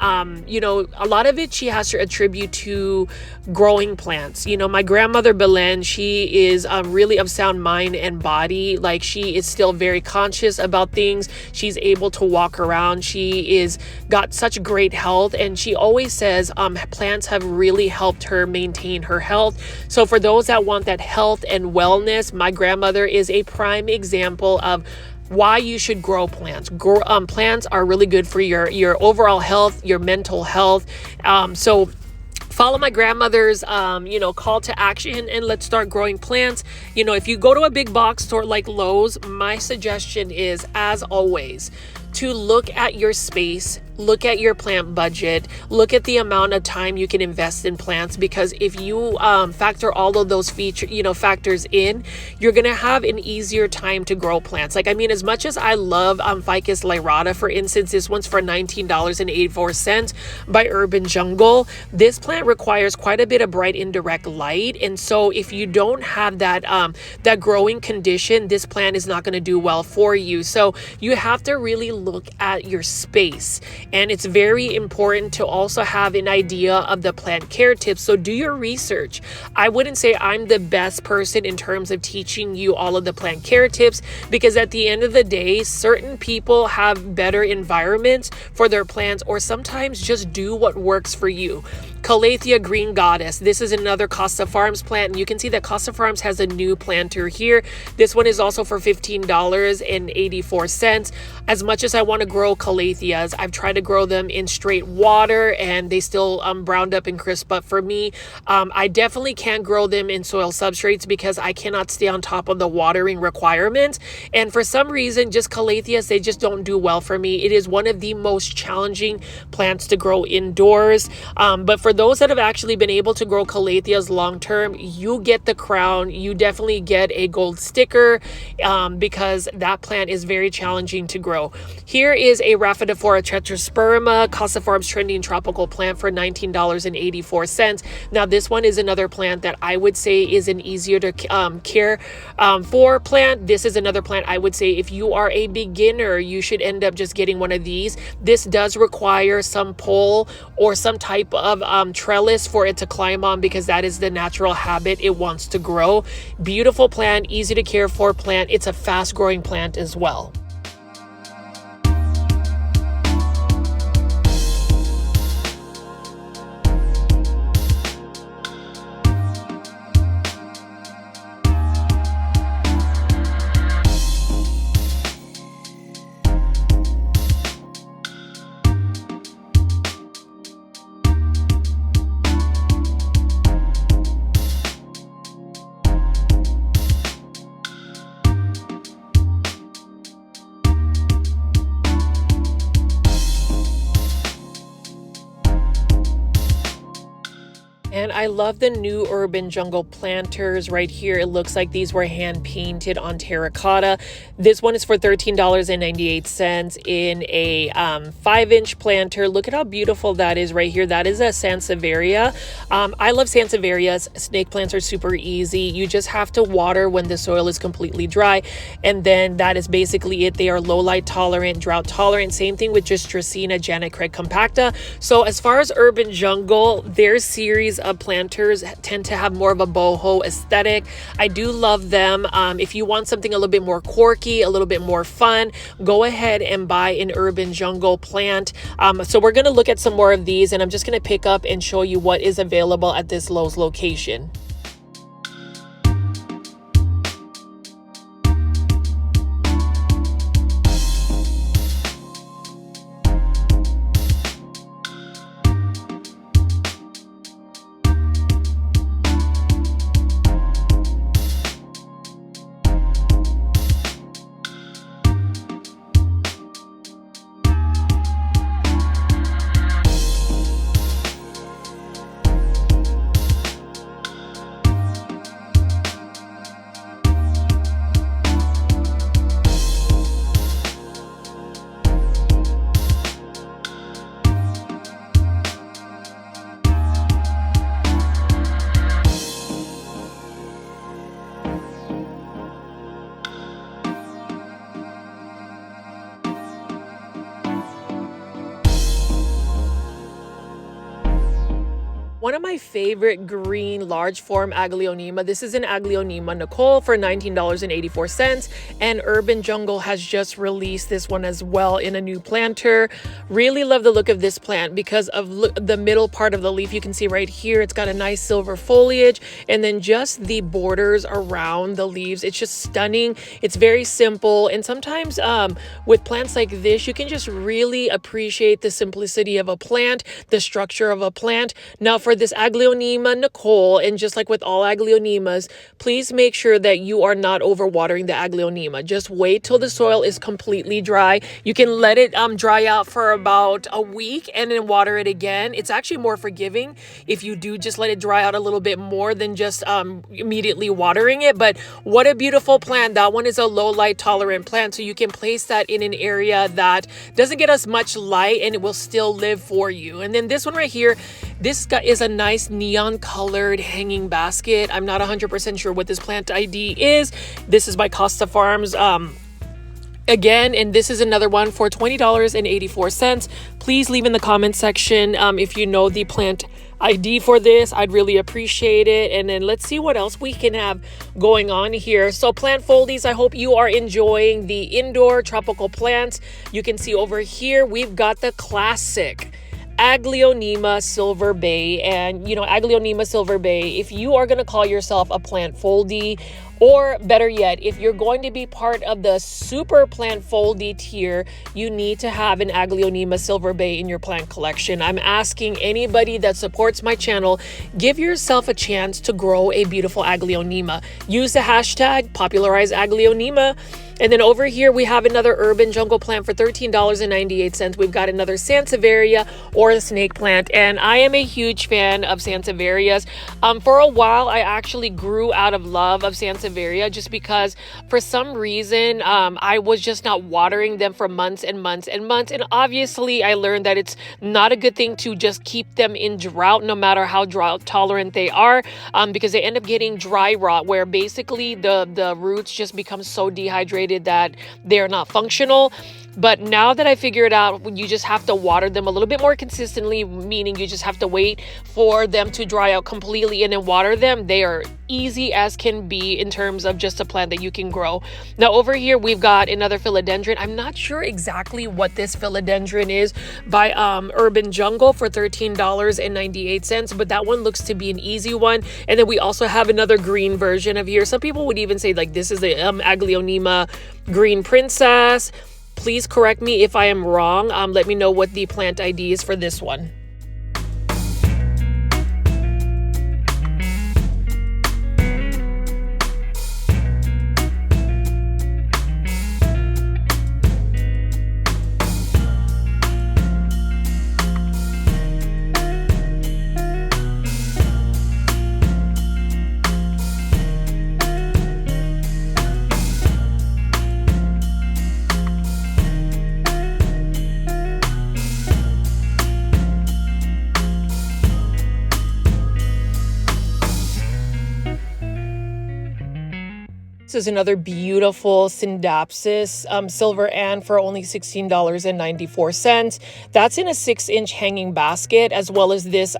you know, a lot of it she has to attribute to growing plants. You know, my grandmother Belen, she is really of sound mind and body. Like, she is still very conscious about things. She's able to walk around. She is got such great health, and she always says plants have really helped her maintain her health. So for those that want that health and wellness, my grandmother is a prime example of why you should grow plants. Plants are really good for your overall health, your mental health. So follow my grandmother's you know, call to action, and let's start growing plants. You know, if you go to a big box store like Lowe's, my suggestion is, as always, to look at your space, look at your plant budget, look at the amount of time you can invest in plants, because if you factor all of those factors in, you're gonna have an easier time to grow plants. Like, I mean, as much as I love Ficus lyrata, for instance, this one's for $19.84 by Urban Jungle. This plant requires quite a bit of bright indirect light, and so if you don't have that that growing condition, this plant is not going to do well for you. So you have to really look at your space. And it's very important to also have an idea of the plant care tips. So do your research. I wouldn't say I'm the best person in terms of teaching you all of the plant care tips, because at the end of the day, certain people have better environments for their plants, or sometimes just do what works for you. Calathea Green Goddess. This is another Costa Farms plant, and you can see that Costa Farms has a new planter here. This one is also for $15.84. As much as I want to grow calatheas, I've tried to grow them in straight water and they still browned up and crisp up for me. I definitely can't grow them in soil substrates because I cannot stay on top of the watering requirements. And for some reason, just calatheas, they just don't do well for me. It is one of the most challenging plants to grow indoors. But for those that have actually been able to grow calatheas long term, you get the crown. You definitely get a gold sticker because that plant is very challenging to grow. Here is a Rhaphidophora tetrasperma, Costa Farms trending tropical plant for $19.84. Now this one is another plant that I would say is an easier to care for plant. This is another plant I would say if you are a beginner, you should end up just getting one of these. This does require some pole or some type of trellis for it to climb on, because that is the natural habit it wants to grow. Beautiful plant, easy to care for plant. It's a fast growing plant as well. And I love the new Urban Jungle planters right here. It looks like these were hand painted on terracotta. This one is for $13.98 in a 5-inch planter. Look at how beautiful that is right here. That is a Sansevieria. I love Sansevierias. Snake plants are super easy. You just have to water when the soil is completely dry. And then that is basically it. They are low light tolerant, drought tolerant. Same thing with just Dracaena, Janet Craig compacta. So as far as Urban Jungle, their series of planters tend to have more of a boho aesthetic. I do love them. If you want something a little bit more quirky, a little bit more fun, go ahead and buy an Urban Jungle plant. So we're going to look at some more of these, and I'm just going to pick up and show you what is available at this Lowe's location. One of my favorite green large form Aglaonema. This is an Aglaonema Nicole for $19.84. And Urban Jungle has just released this one as well in a new planter. Really love the look of this plant because of the middle part of the leaf. You can see right here, it's got a nice silver foliage, and then just the borders around the leaves. It's just stunning. It's very simple. And sometimes with plants like this, you can just really appreciate the simplicity of a plant, the structure of a plant. Now for this Aglaonema Nicole, and just like with all Aglaonemas, please make sure that you are not overwatering the Aglaonema. Just wait till the soil is completely dry. You can let it dry out for about a week and then water it again. It's actually more forgiving if you do just let it dry out a little bit more than just immediately watering it. But what a beautiful plant. That one is a low light tolerant plant, so you can place that in an area that doesn't get as much light and it will still live for you. And then this one right here, this guy is a nice neon colored hanging basket. I'm not 100% sure what this plant ID is. This is by Costa Farms. Again, and this is another one for $20.84. Please leave in the comment section if you know the plant ID for this. I'd really appreciate it. And then let's see what else we can have going on here. So plant foldies, I hope you are enjoying the indoor tropical plants. You can see over here, we've got the classic Aglaonema Silver Bay. And you know, Aglaonema Silver Bay, if you are going to call yourself a plant foldie, or better yet, if you're going to be part of the super plant foldie tier, you need to have an Aglaonema Silver Bay in your plant collection. I'm asking anybody that supports my channel, give yourself a chance to grow a beautiful Aglaonema. Use the hashtag popularize Aglaonema. And then over here, we have another urban jungle plant for $13.98. We've got another Sansevieria or the snake plant. And I am a huge fan of Sansevierias. For a while, I actually grew out of love of Sansevieria just because for some reason, I was just not watering them for months and months and months. And obviously, I learned that it's not a good thing to just keep them in drought, no matter how drought tolerant they are, because they end up getting dry rot, where basically the roots just become so dehydrated that they're not functional. But now that I figured out, you just have to water them a little bit more consistently, meaning you just have to wait for them to dry out completely and then water them. They are easy as can be in terms of just a plant that you can grow. Now over here, we've got another philodendron. I'm not sure exactly what this philodendron is by Urban Jungle for $13.98, but that one looks to be an easy one. And then we also have another green version of here. Some people would even say like this is the Aglaonema Green Princess. Please correct me if I am wrong. Let me know what the plant ID is for this one. This is another beautiful Syndapsis Silver Ann for only $16.94. That's in a 6-inch hanging basket, as well as this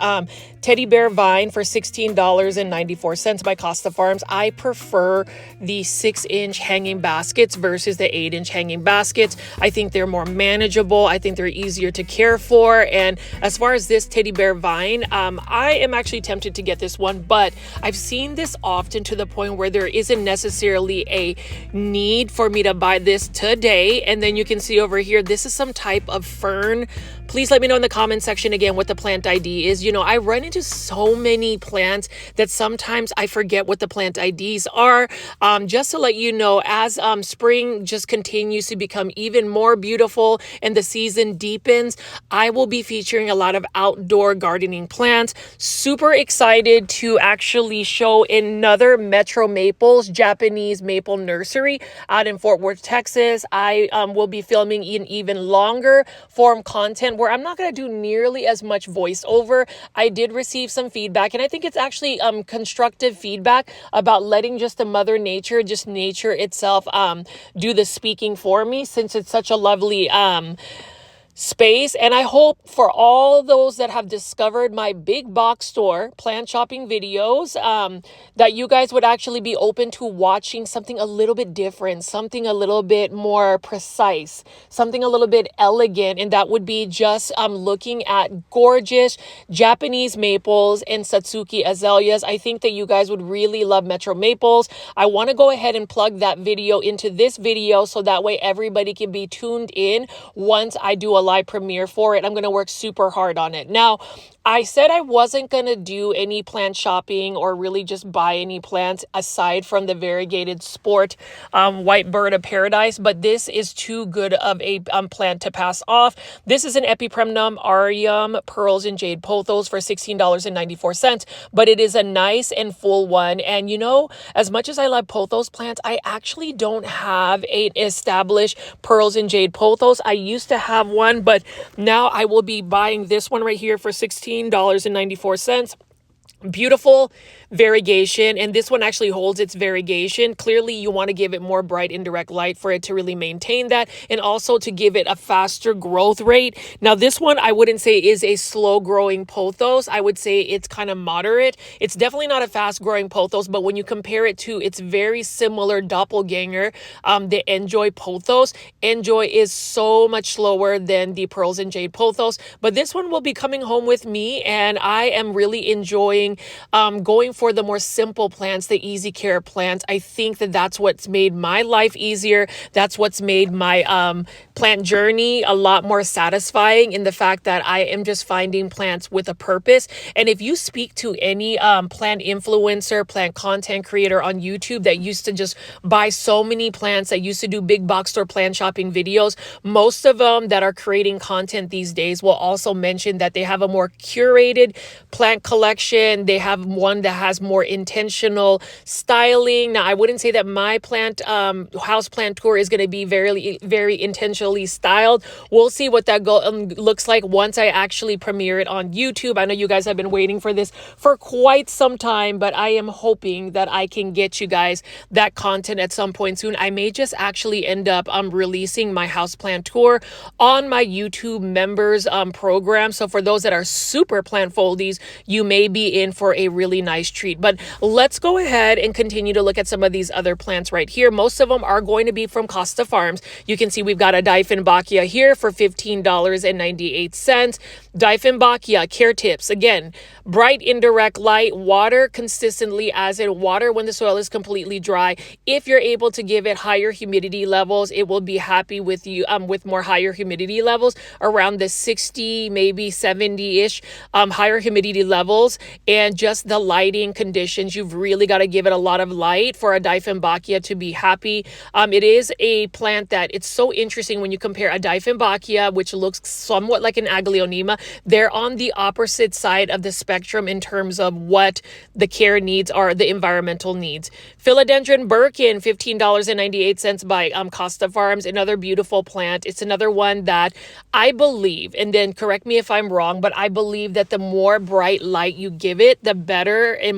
Teddy Bear Vine for $16.94 by Costa Farms. I prefer the 6-inch hanging baskets versus the 8-inch hanging baskets. I think they're more manageable. I think they're easier to care for. And as far as this Teddy Bear Vine, I am actually tempted to get this one, but I've seen this often to the point where there isn't necessarily a need for me to buy this today. And then you can see over here, this is some type of fern. Please let me know in the comment section again what the plant ID is. You know, I run into so many plants that sometimes I forget what the plant IDs are. Just to let you know, as spring just continues to become even more beautiful and the season deepens, I will be featuring a lot of outdoor gardening plants. Super excited to actually show another Metro Maples Japanese maple nursery out in Fort Worth, Texas. I will be filming an even longer form content where I'm not going to do nearly as much voiceover. I did receive some feedback, and I think it's actually constructive feedback about letting just the mother nature, just nature itself, do the speaking for me, since it's such a lovely space. And I hope for all those that have discovered my big box store plant shopping videos, that you guys would actually be open to watching something a little bit different, something a little bit more precise, something a little bit elegant. And that would be just looking at gorgeous Japanese maples and Satsuki azaleas. I think that you guys would really love Metro maples. I want to go ahead and plug that video into this video so that way everybody can be tuned in once I do a live premiere for it. I'm going to work super hard on it. Now, I said I wasn't going to do any plant shopping or really just buy any plants aside from the variegated sport white bird of paradise, but this is too good of a plant to pass off. This is an Epipremnum aureum pearls and jade pothos for $16.94, but it is a nice and full one. And you know, as much as I love pothos plants, I actually don't have an established pearls and jade pothos. I used to have one, but now I will be buying this one right here for $16.94. Beautiful variegation, and this one actually holds its variegation. Clearly you want to give it more bright indirect light for it to really maintain that, and also to give it a faster growth rate. Now this one I wouldn't say is a slow growing pothos. I would say it's kind of moderate. It's definitely not a fast growing pothos, but when you compare it to its very similar doppelganger, the Enjoy pothos, Enjoy is so much slower than the pearls and jade pothos, but this one will be coming home with me, and I am really enjoying going for the more simple plants, the easy care plants. I think that that's what's made my life easier. That's what's made my plant journey a lot more satisfying, in the fact that I am just finding plants with a purpose. And if you speak to any plant influencer, plant content creator on YouTube that used to just buy so many plants, that used to do big box store plant shopping videos, most of them that are creating content these days will also mention that they have a more curated plant collection. They have one that has more intentional styling. Now, I wouldn't say that my plant house plant tour is going to be very, very intentionally styled. We'll see what that looks like once I actually premiere it on YouTube. I know you guys have been waiting for this for quite some time, but I am hoping that I can get you guys that content at some point soon. I may just actually end up releasing my house plant tour on my YouTube members program. So for those that are super plant foldies, you may be in for a really nice treat. But let's go ahead and continue to look at some of these other plants right here. Most of them are going to be from Costa Farms. You can see we've got a Dieffenbachia here for $15.98. Dieffenbachia care tips. Again, bright indirect light, water consistently, as in water when the soil is completely dry. If you're able to give it higher humidity levels, it will be happy with you with more higher humidity levels, around the 60, maybe 70-ish higher humidity levels. And just the lighting conditions, you've really got to give it a lot of light for a Dieffenbachia to be happy. It is a plant that it's so interesting when you compare a Dieffenbachia, which looks somewhat like an Aglaonema. They're on the opposite side of the spectrum in terms of what the care needs are, the environmental needs. Philodendron Birkin, $15.98 by Costa Farms, another beautiful plant. It's another one that I believe, and then correct me if I'm wrong, but I believe that the more bright light you give it, the better and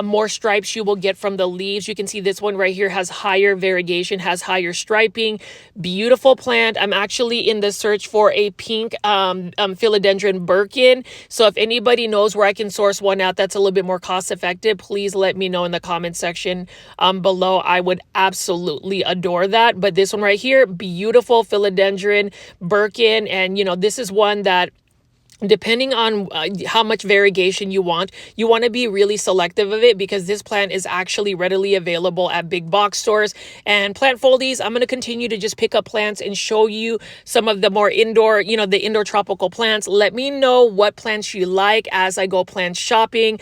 more stripes you will get from the leaves. You can see this one right here has higher variegation, has higher striping. Beautiful plant. I'm actually in the search for a pink Philodendron Birkin. So if anybody knows where I can source one out that's a little bit more cost effective, please let me know in the comment section below. I would absolutely adore that. But this one right here, beautiful Philodendron Birkin. And you know, this is one that, depending on how much variegation you want to be really selective of it, because this plant is actually readily available at big box stores. And plant foldies, I'm going to continue to just pick up plants and show you some of the more indoor, the indoor tropical plants. Let me know what plants you like as I go plant shopping.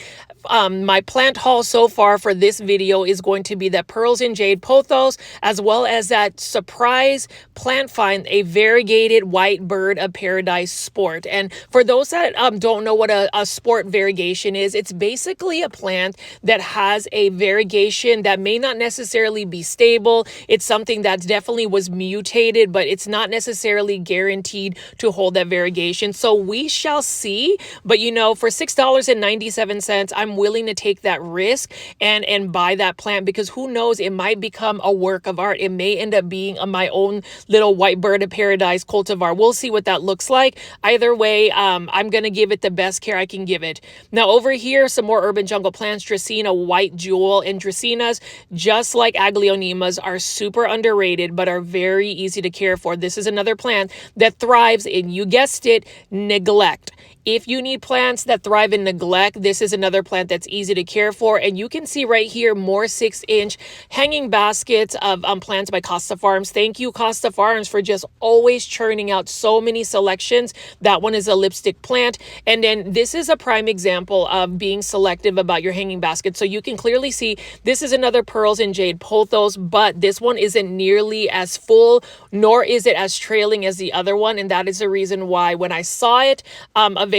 My plant haul so far for this video is going to be that pearls and jade pothos, as well as that surprise plant find, a variegated white bird of paradise sport. And for those that don't know what a sport variegation is, it's basically a plant that has a variegation that may not necessarily be stable. It's something that definitely was mutated, but it's not necessarily guaranteed to hold that variegation. So we shall see. But for $6.97, I'm willing to take that risk and buy that plant, because who knows, it might become a work of art. It may end up being my own little white bird of paradise cultivar. We'll see what that looks like. Either way, I'm going to give it the best care I can give it. Now over here, some more urban jungle plants, Dracaena white jewel, and Dracaenas, just like Aglaonemas, are super underrated, but are very easy to care for. This is another plant that thrives in, you guessed it, neglect. If you need plants that thrive in neglect, this is another plant that's easy to care for. And you can see right here, more 6-inch hanging baskets of plants by Costa Farms. Thank you, Costa Farms, for just always churning out so many selections. That one is a lipstick plant. And then this is a prime example of being selective about your hanging basket. So you can clearly see this is another Pearls and Jade Pothos, but this one isn't nearly as full, nor is it as trailing as the other one. And that is the reason why when I saw it available,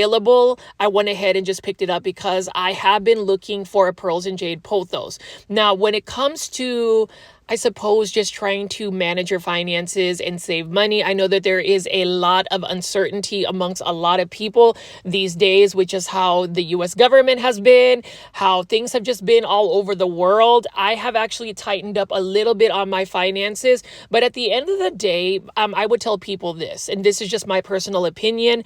I went ahead and just picked it up, because I have been looking for a Pearls and Jade Pothos. Now, when it comes to, I suppose, just trying to manage your finances and save money, I know that there is a lot of uncertainty amongst a lot of people these days, which is how the US government has been, how things have just been all over the world. I have actually tightened up a little bit on my finances, but at the end of the day, I would tell people this, and this is just my personal opinion: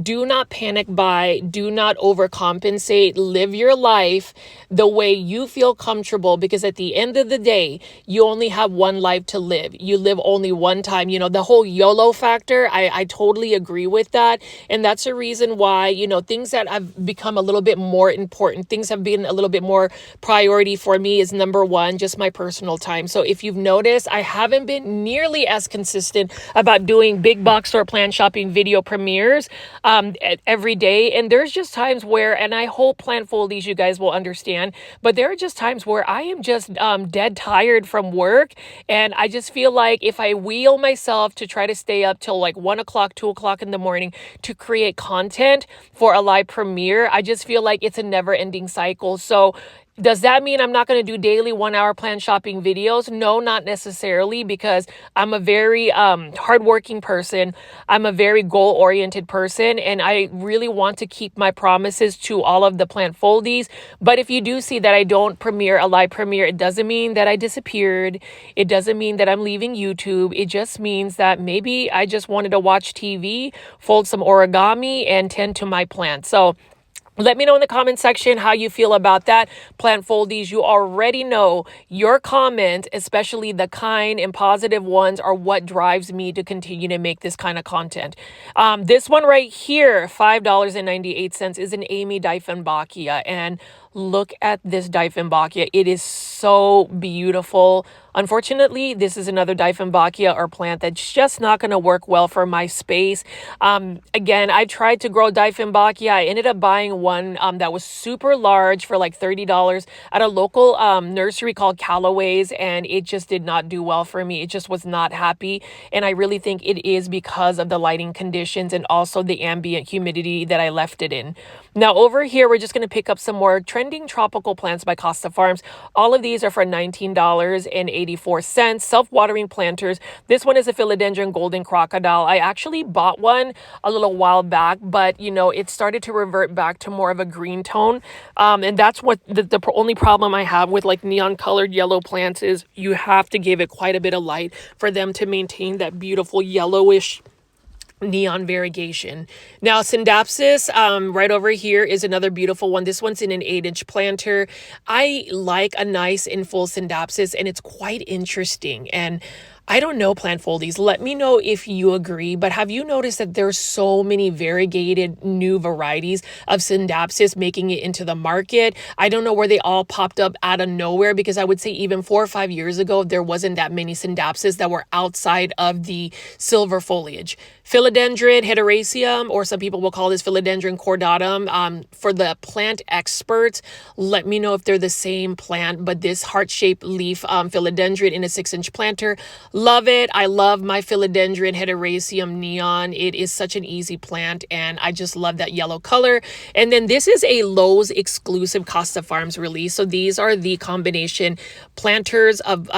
do not panic buy, do not overcompensate, live your life the way you feel comfortable, because at the end of the day, you only have one life to live. You live only one time. You know, the whole YOLO factor, I totally agree with that. And that's the reason why, you know, things that have become a little bit more important, things have been a little bit more priority for me is, number one, just my personal time. So if you've noticed, I haven't been nearly as consistent about doing big box store plant shopping video premieres every day. And there's just times where, and I hope plant foldies you guys will understand, but there are just times where I am just dead tired from work. And I just feel like if I wheel myself to try to stay up till like 1 o'clock, 2 o'clock in the morning to create content for a live premiere, I just feel like it's a never ending cycle. So does that mean I'm not going to do daily 1-hour plant shopping videos? No, not necessarily, because I'm a very hardworking person. I'm a very goal-oriented person, and I really want to keep my promises to all of the plant foldies. But if you do see that I don't premiere a live premiere, it doesn't mean that I disappeared. It doesn't mean that I'm leaving YouTube. It just means that maybe I just wanted to watch TV, fold some origami, and tend to my plants. So let me know in the comment section how you feel about that. Plant foldies, you already know your comment, especially the kind and positive ones, are what drives me to continue to make this kind of content. This one right here, $5.98, is an Amy Dieffenbachia, and look at this Dieffenbachia. It is so beautiful. Unfortunately, this is another Dieffenbachia or plant that's just not going to work well for my space. Again, I tried to grow Dieffenbachia. I ended up buying one that was super large for like $30 at a local nursery called Callaway's, and it just did not do well for me. It just was not happy, and I really think it is because of the lighting conditions and also the ambient humidity that I left it in. Now over here, we're just going to pick up some more trending tropical plants by Costa Farms. All of these are for $19.84. Self-watering planters. This one is a Philodendron Golden Crocodile. I actually bought one a little while back, but you know, it started to revert back to more of a green tone. And that's what the only problem I have with like neon colored yellow plants is you have to give it quite a bit of light for them to maintain that beautiful yellowish neon variegation. Now Scindapsus right over here is another beautiful one. This one's in an 8-inch planter. I like a nice and full Scindapsus, and it's quite interesting. And I don't know, plant foldies, let me know if you agree, but have you noticed that there's so many variegated new varieties of Scindapsus making it into the market? I don't know where they all popped up out of nowhere, because I would say even 4 or 5 years ago, there wasn't that many Scindapsus that were outside of the silver foliage. Philodendron Hederaceum, or some people will call this Philodendron cordatum. For the plant experts, let me know if they're the same plant, but this heart-shaped leaf philodendron in a 6-inch planter, Love it. I love my philodendron heteroraceum neon. It is such an easy plant, and I just love that yellow color. And then this is a Lowe's exclusive Costa Farms release. So these are the combination planters of,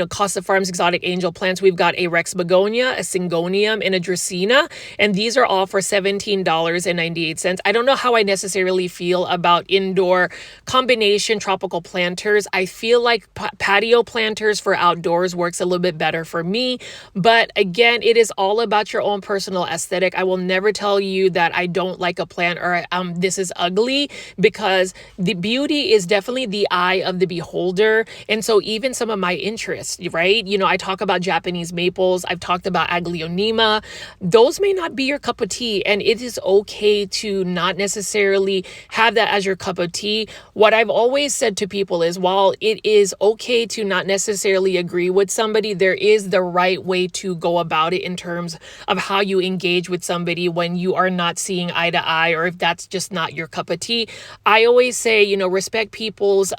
Costa Farms exotic angel plants. We've got a Rex begonia, a Syngonium, and a Dracaena, and these are all for $17.98. I don't know how I necessarily feel about indoor combination tropical planters. I feel like patio planters for outdoors works a little bit better for me. But again, it is all about your own personal aesthetic. I will never tell you that I don't like a plant or this is ugly, because the beauty is definitely the eye of the beholder. And so even some of my interests, right? I talk about Japanese maples. I've talked about Aglaonema. Those may not be your cup of tea, and it is okay to not necessarily have that as your cup of tea. What I've always said to people is, while it is okay to not necessarily agree with somebody, there is the right way to go about it in terms of how you engage with somebody when you are not seeing eye to eye, or if that's just not your cup of tea. I always say, respect people's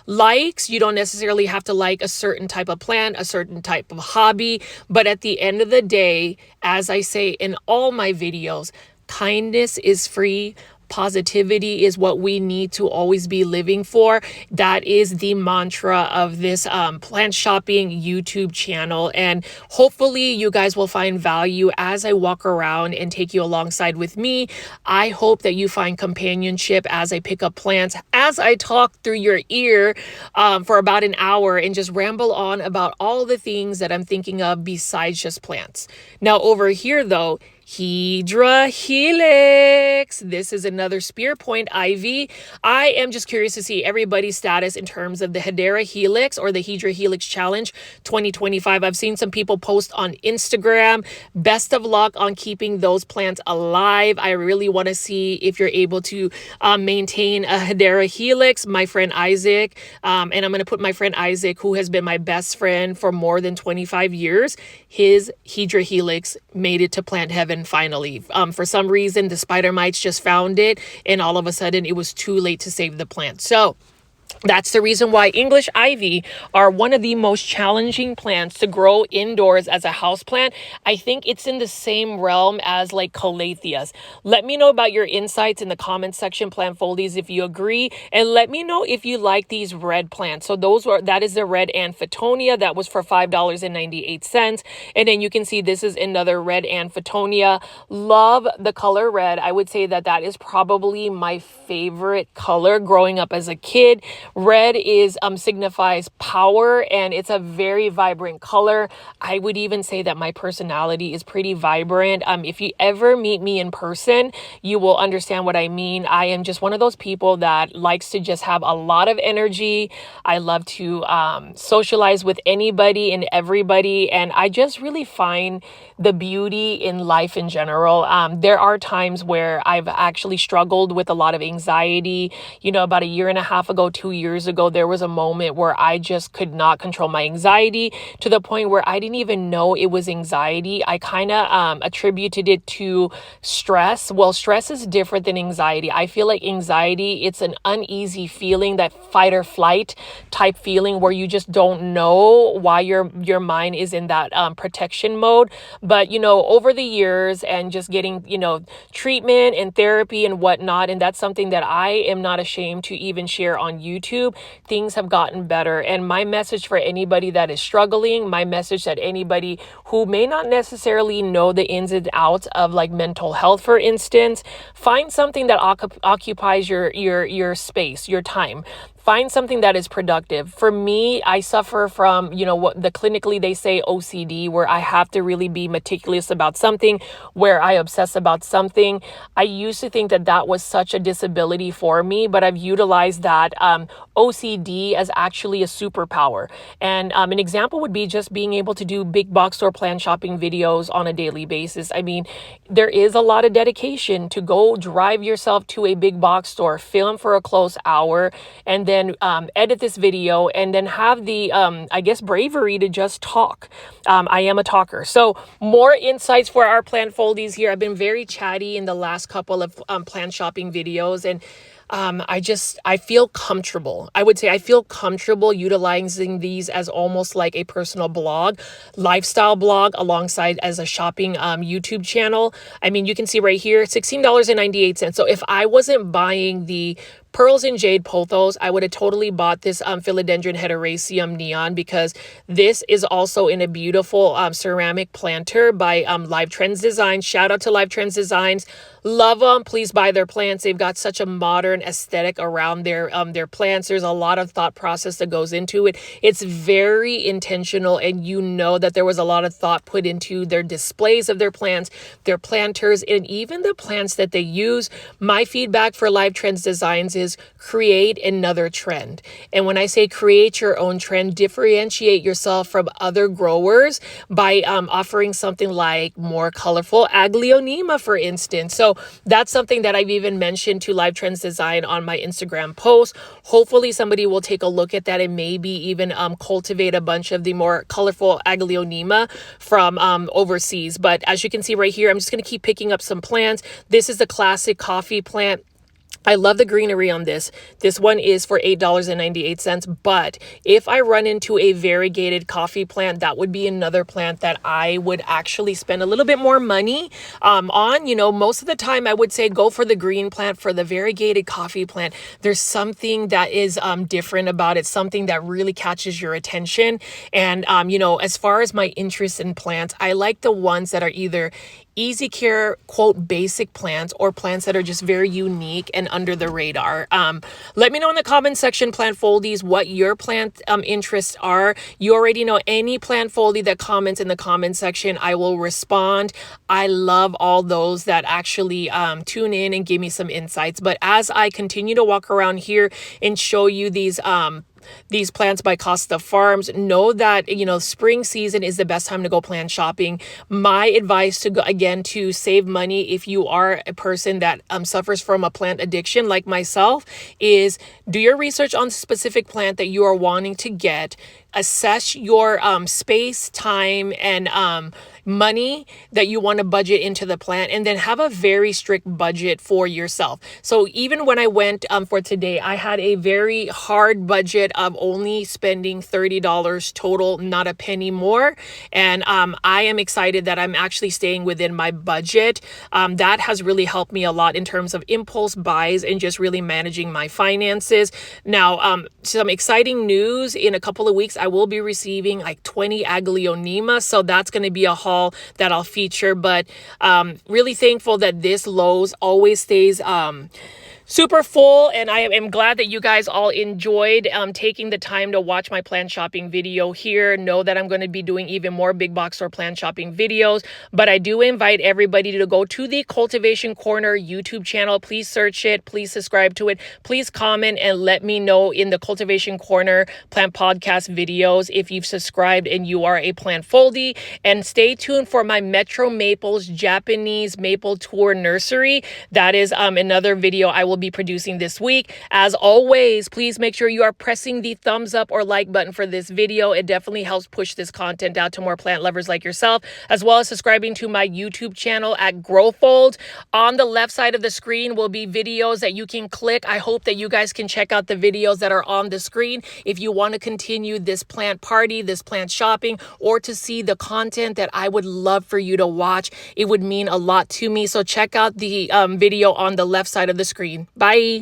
likes. You don't necessarily have to like a certain type of plant, a certain type of hobby, but at the end of the day, as I say in all my videos, kindness is free. Positivity is what we need to always be living for. That is the mantra of this plant shopping YouTube channel. And hopefully you guys will find value as I walk around and take you alongside with me. I hope that you find companionship as I pick up plants, as I talk through your ear for about an hour and just ramble on about all the things that I'm thinking of besides just plants. Now over here though, Hydra Helix. This is another spear point ivy. I am just curious to see everybody's status in terms of the Hydra Helix or the Hydra Helix Challenge 2025. I've seen some people post on Instagram. Best of luck on keeping those plants alive. I really want to see if you're able to maintain a Hydra Helix. My friend Isaac, and I'm going to put my friend Isaac, who has been my best friend for more than 25 years, his Hydra Helix made it to plant heaven finally. For some reason, the spider mites just found it, and all of a sudden it was too late to save the plant. So that's the reason why English ivy are one of the most challenging plants to grow indoors as a houseplant. I think it's in the same realm as like calatheas. Let me know about your insights in the comment section, plant foldies, if you agree, and let me know if you like these red plants. So that is the red Anfitonia. That was for $5.98. And then you can see this is another red Anfitonia. Love the color red. I would say that is probably my favorite color growing up as a kid. Red signifies power, and it's a very vibrant color. I would even say that my personality is pretty vibrant. If you ever meet me in person, you will understand what I mean. I am just one of those people that likes to just have a lot of energy. I love to socialize with anybody and everybody, and I just really find the beauty in life in general. There are times where I've actually struggled with a lot of anxiety. About a year and a half ago, 2 years ago, there was a moment where I just could not control my anxiety to the point where I didn't even know it was anxiety. I kind of attributed it to stress. Well, stress is different than anxiety. I feel like anxiety, it's an uneasy feeling, that fight or flight type feeling where you just don't know why your mind is in that protection mode. But, over the years and just getting, treatment and therapy and whatnot, and that's something that I am not ashamed to even share on YouTube, things have gotten better. And my message for anybody that is struggling, my message that anybody who may not necessarily know the ins and outs of like mental health, for instance, find something that occupies your space, your time. Find something that is productive. For me, I suffer from, what the clinically they say OCD, where I have to really be meticulous about something, where I obsess about something. I used to think that was such a disability for me, but I've utilized that OCD as actually a superpower. And an example would be just being able to do big box store plant shopping videos on a daily basis. I mean, there is a lot of dedication to go drive yourself to a big box store, film for a close hour, and then edit this video, and then have the, bravery to just talk. I am a talker. So more insights for our plant foldies here. I've been very chatty in the last couple of plant shopping videos, and I feel comfortable. I would say I feel comfortable utilizing these as almost like a personal blog, lifestyle blog, alongside as a shopping YouTube channel. I mean, you can see right here, $16.98. So if I wasn't buying the pearls and jade pothos, I would have totally bought this philodendron heteroraceum neon, because this is also in a beautiful ceramic planter by Live Trends Designs. Shout out to Live Trends Designs. Love them. Please buy their plants. They've got such a modern aesthetic around their plants. There's a lot of thought process that goes into it. It's very intentional, and you know that there was a lot of thought put into their displays of their plants, their planters, and even the plants that they use. My feedback for Live Trends Designs is create another trend. And when I say create your own trend, differentiate yourself from other growers by offering something like more colorful aglaonema, for instance. So that's something that I've even mentioned to Live Trends Design on my Instagram post. Hopefully somebody will take a look at that and maybe even cultivate a bunch of the more colorful aglaonema from overseas. But as you can see right here, I'm just going to keep picking up some plants. This is the classic coffee plant. I love the greenery on this. This one is for $8.98. But if I run into a variegated coffee plant, that would be another plant that I would actually spend a little bit more money on. You know, most of the time I would say go for the green plant. For the variegated coffee plant, there's something that is different about it, something that really catches your attention. And, you know, as far as my interest in plants, I like the ones that are either easy care, quote, basic plants, or plants that are just very unique and under the radar. Let me know in the comment section, plant foldies, what your plant interests are. You already know any plant foldie that comments in the comment section, I will respond. I love all those that actually tune in and give me some insights. But as I continue to walk around here and show you these plants by Costa Farms, know that, you know, spring season is the best time to go plant shopping. My advice to go, again, to save money if you are a person that suffers from a plant addiction like myself, is do your research on the specific plant that you are wanting to get. Assess your space, time, and money that you want to budget into the plant, and then have a very strict budget for yourself. So even when I went for today, I had a very hard budget of only spending $30 total, not a penny more. And I am excited that I'm actually staying within my budget. That has really helped me a lot in terms of impulse buys and just really managing my finances. Now, some exciting news: in a couple of weeks, I will be receiving like 20 aglaonema. So that's going to be a haul that I'll feature. But really thankful that this Lowe's always stays super full, and I am glad that you guys all enjoyed taking the time to watch my plant shopping video here. Know that I'm going to be doing even more big box store plant shopping videos, but I do invite everybody to go to the Cultivation Corner YouTube channel. Please search it, please subscribe to it, please comment and let me know in the Cultivation Corner plant podcast videos if you've subscribed and you are a plant foldie. And stay tuned for my Metro Maples Japanese Maple Tour Nursery. That is another video I will be producing this week. As always, please make sure you are pressing the thumbs up or like button for this video. It definitely helps push this content out to more plant lovers like yourself, as well as subscribing to my YouTube channel at Growfold. On the left side of the screen will be videos that you can click. I hope that you guys can check out the videos that are on the screen if you want to continue this plant party, this plant shopping, or to see the content that I would love for you to watch. It would mean a lot to me. So check out the video on the left side of the screen. Bye.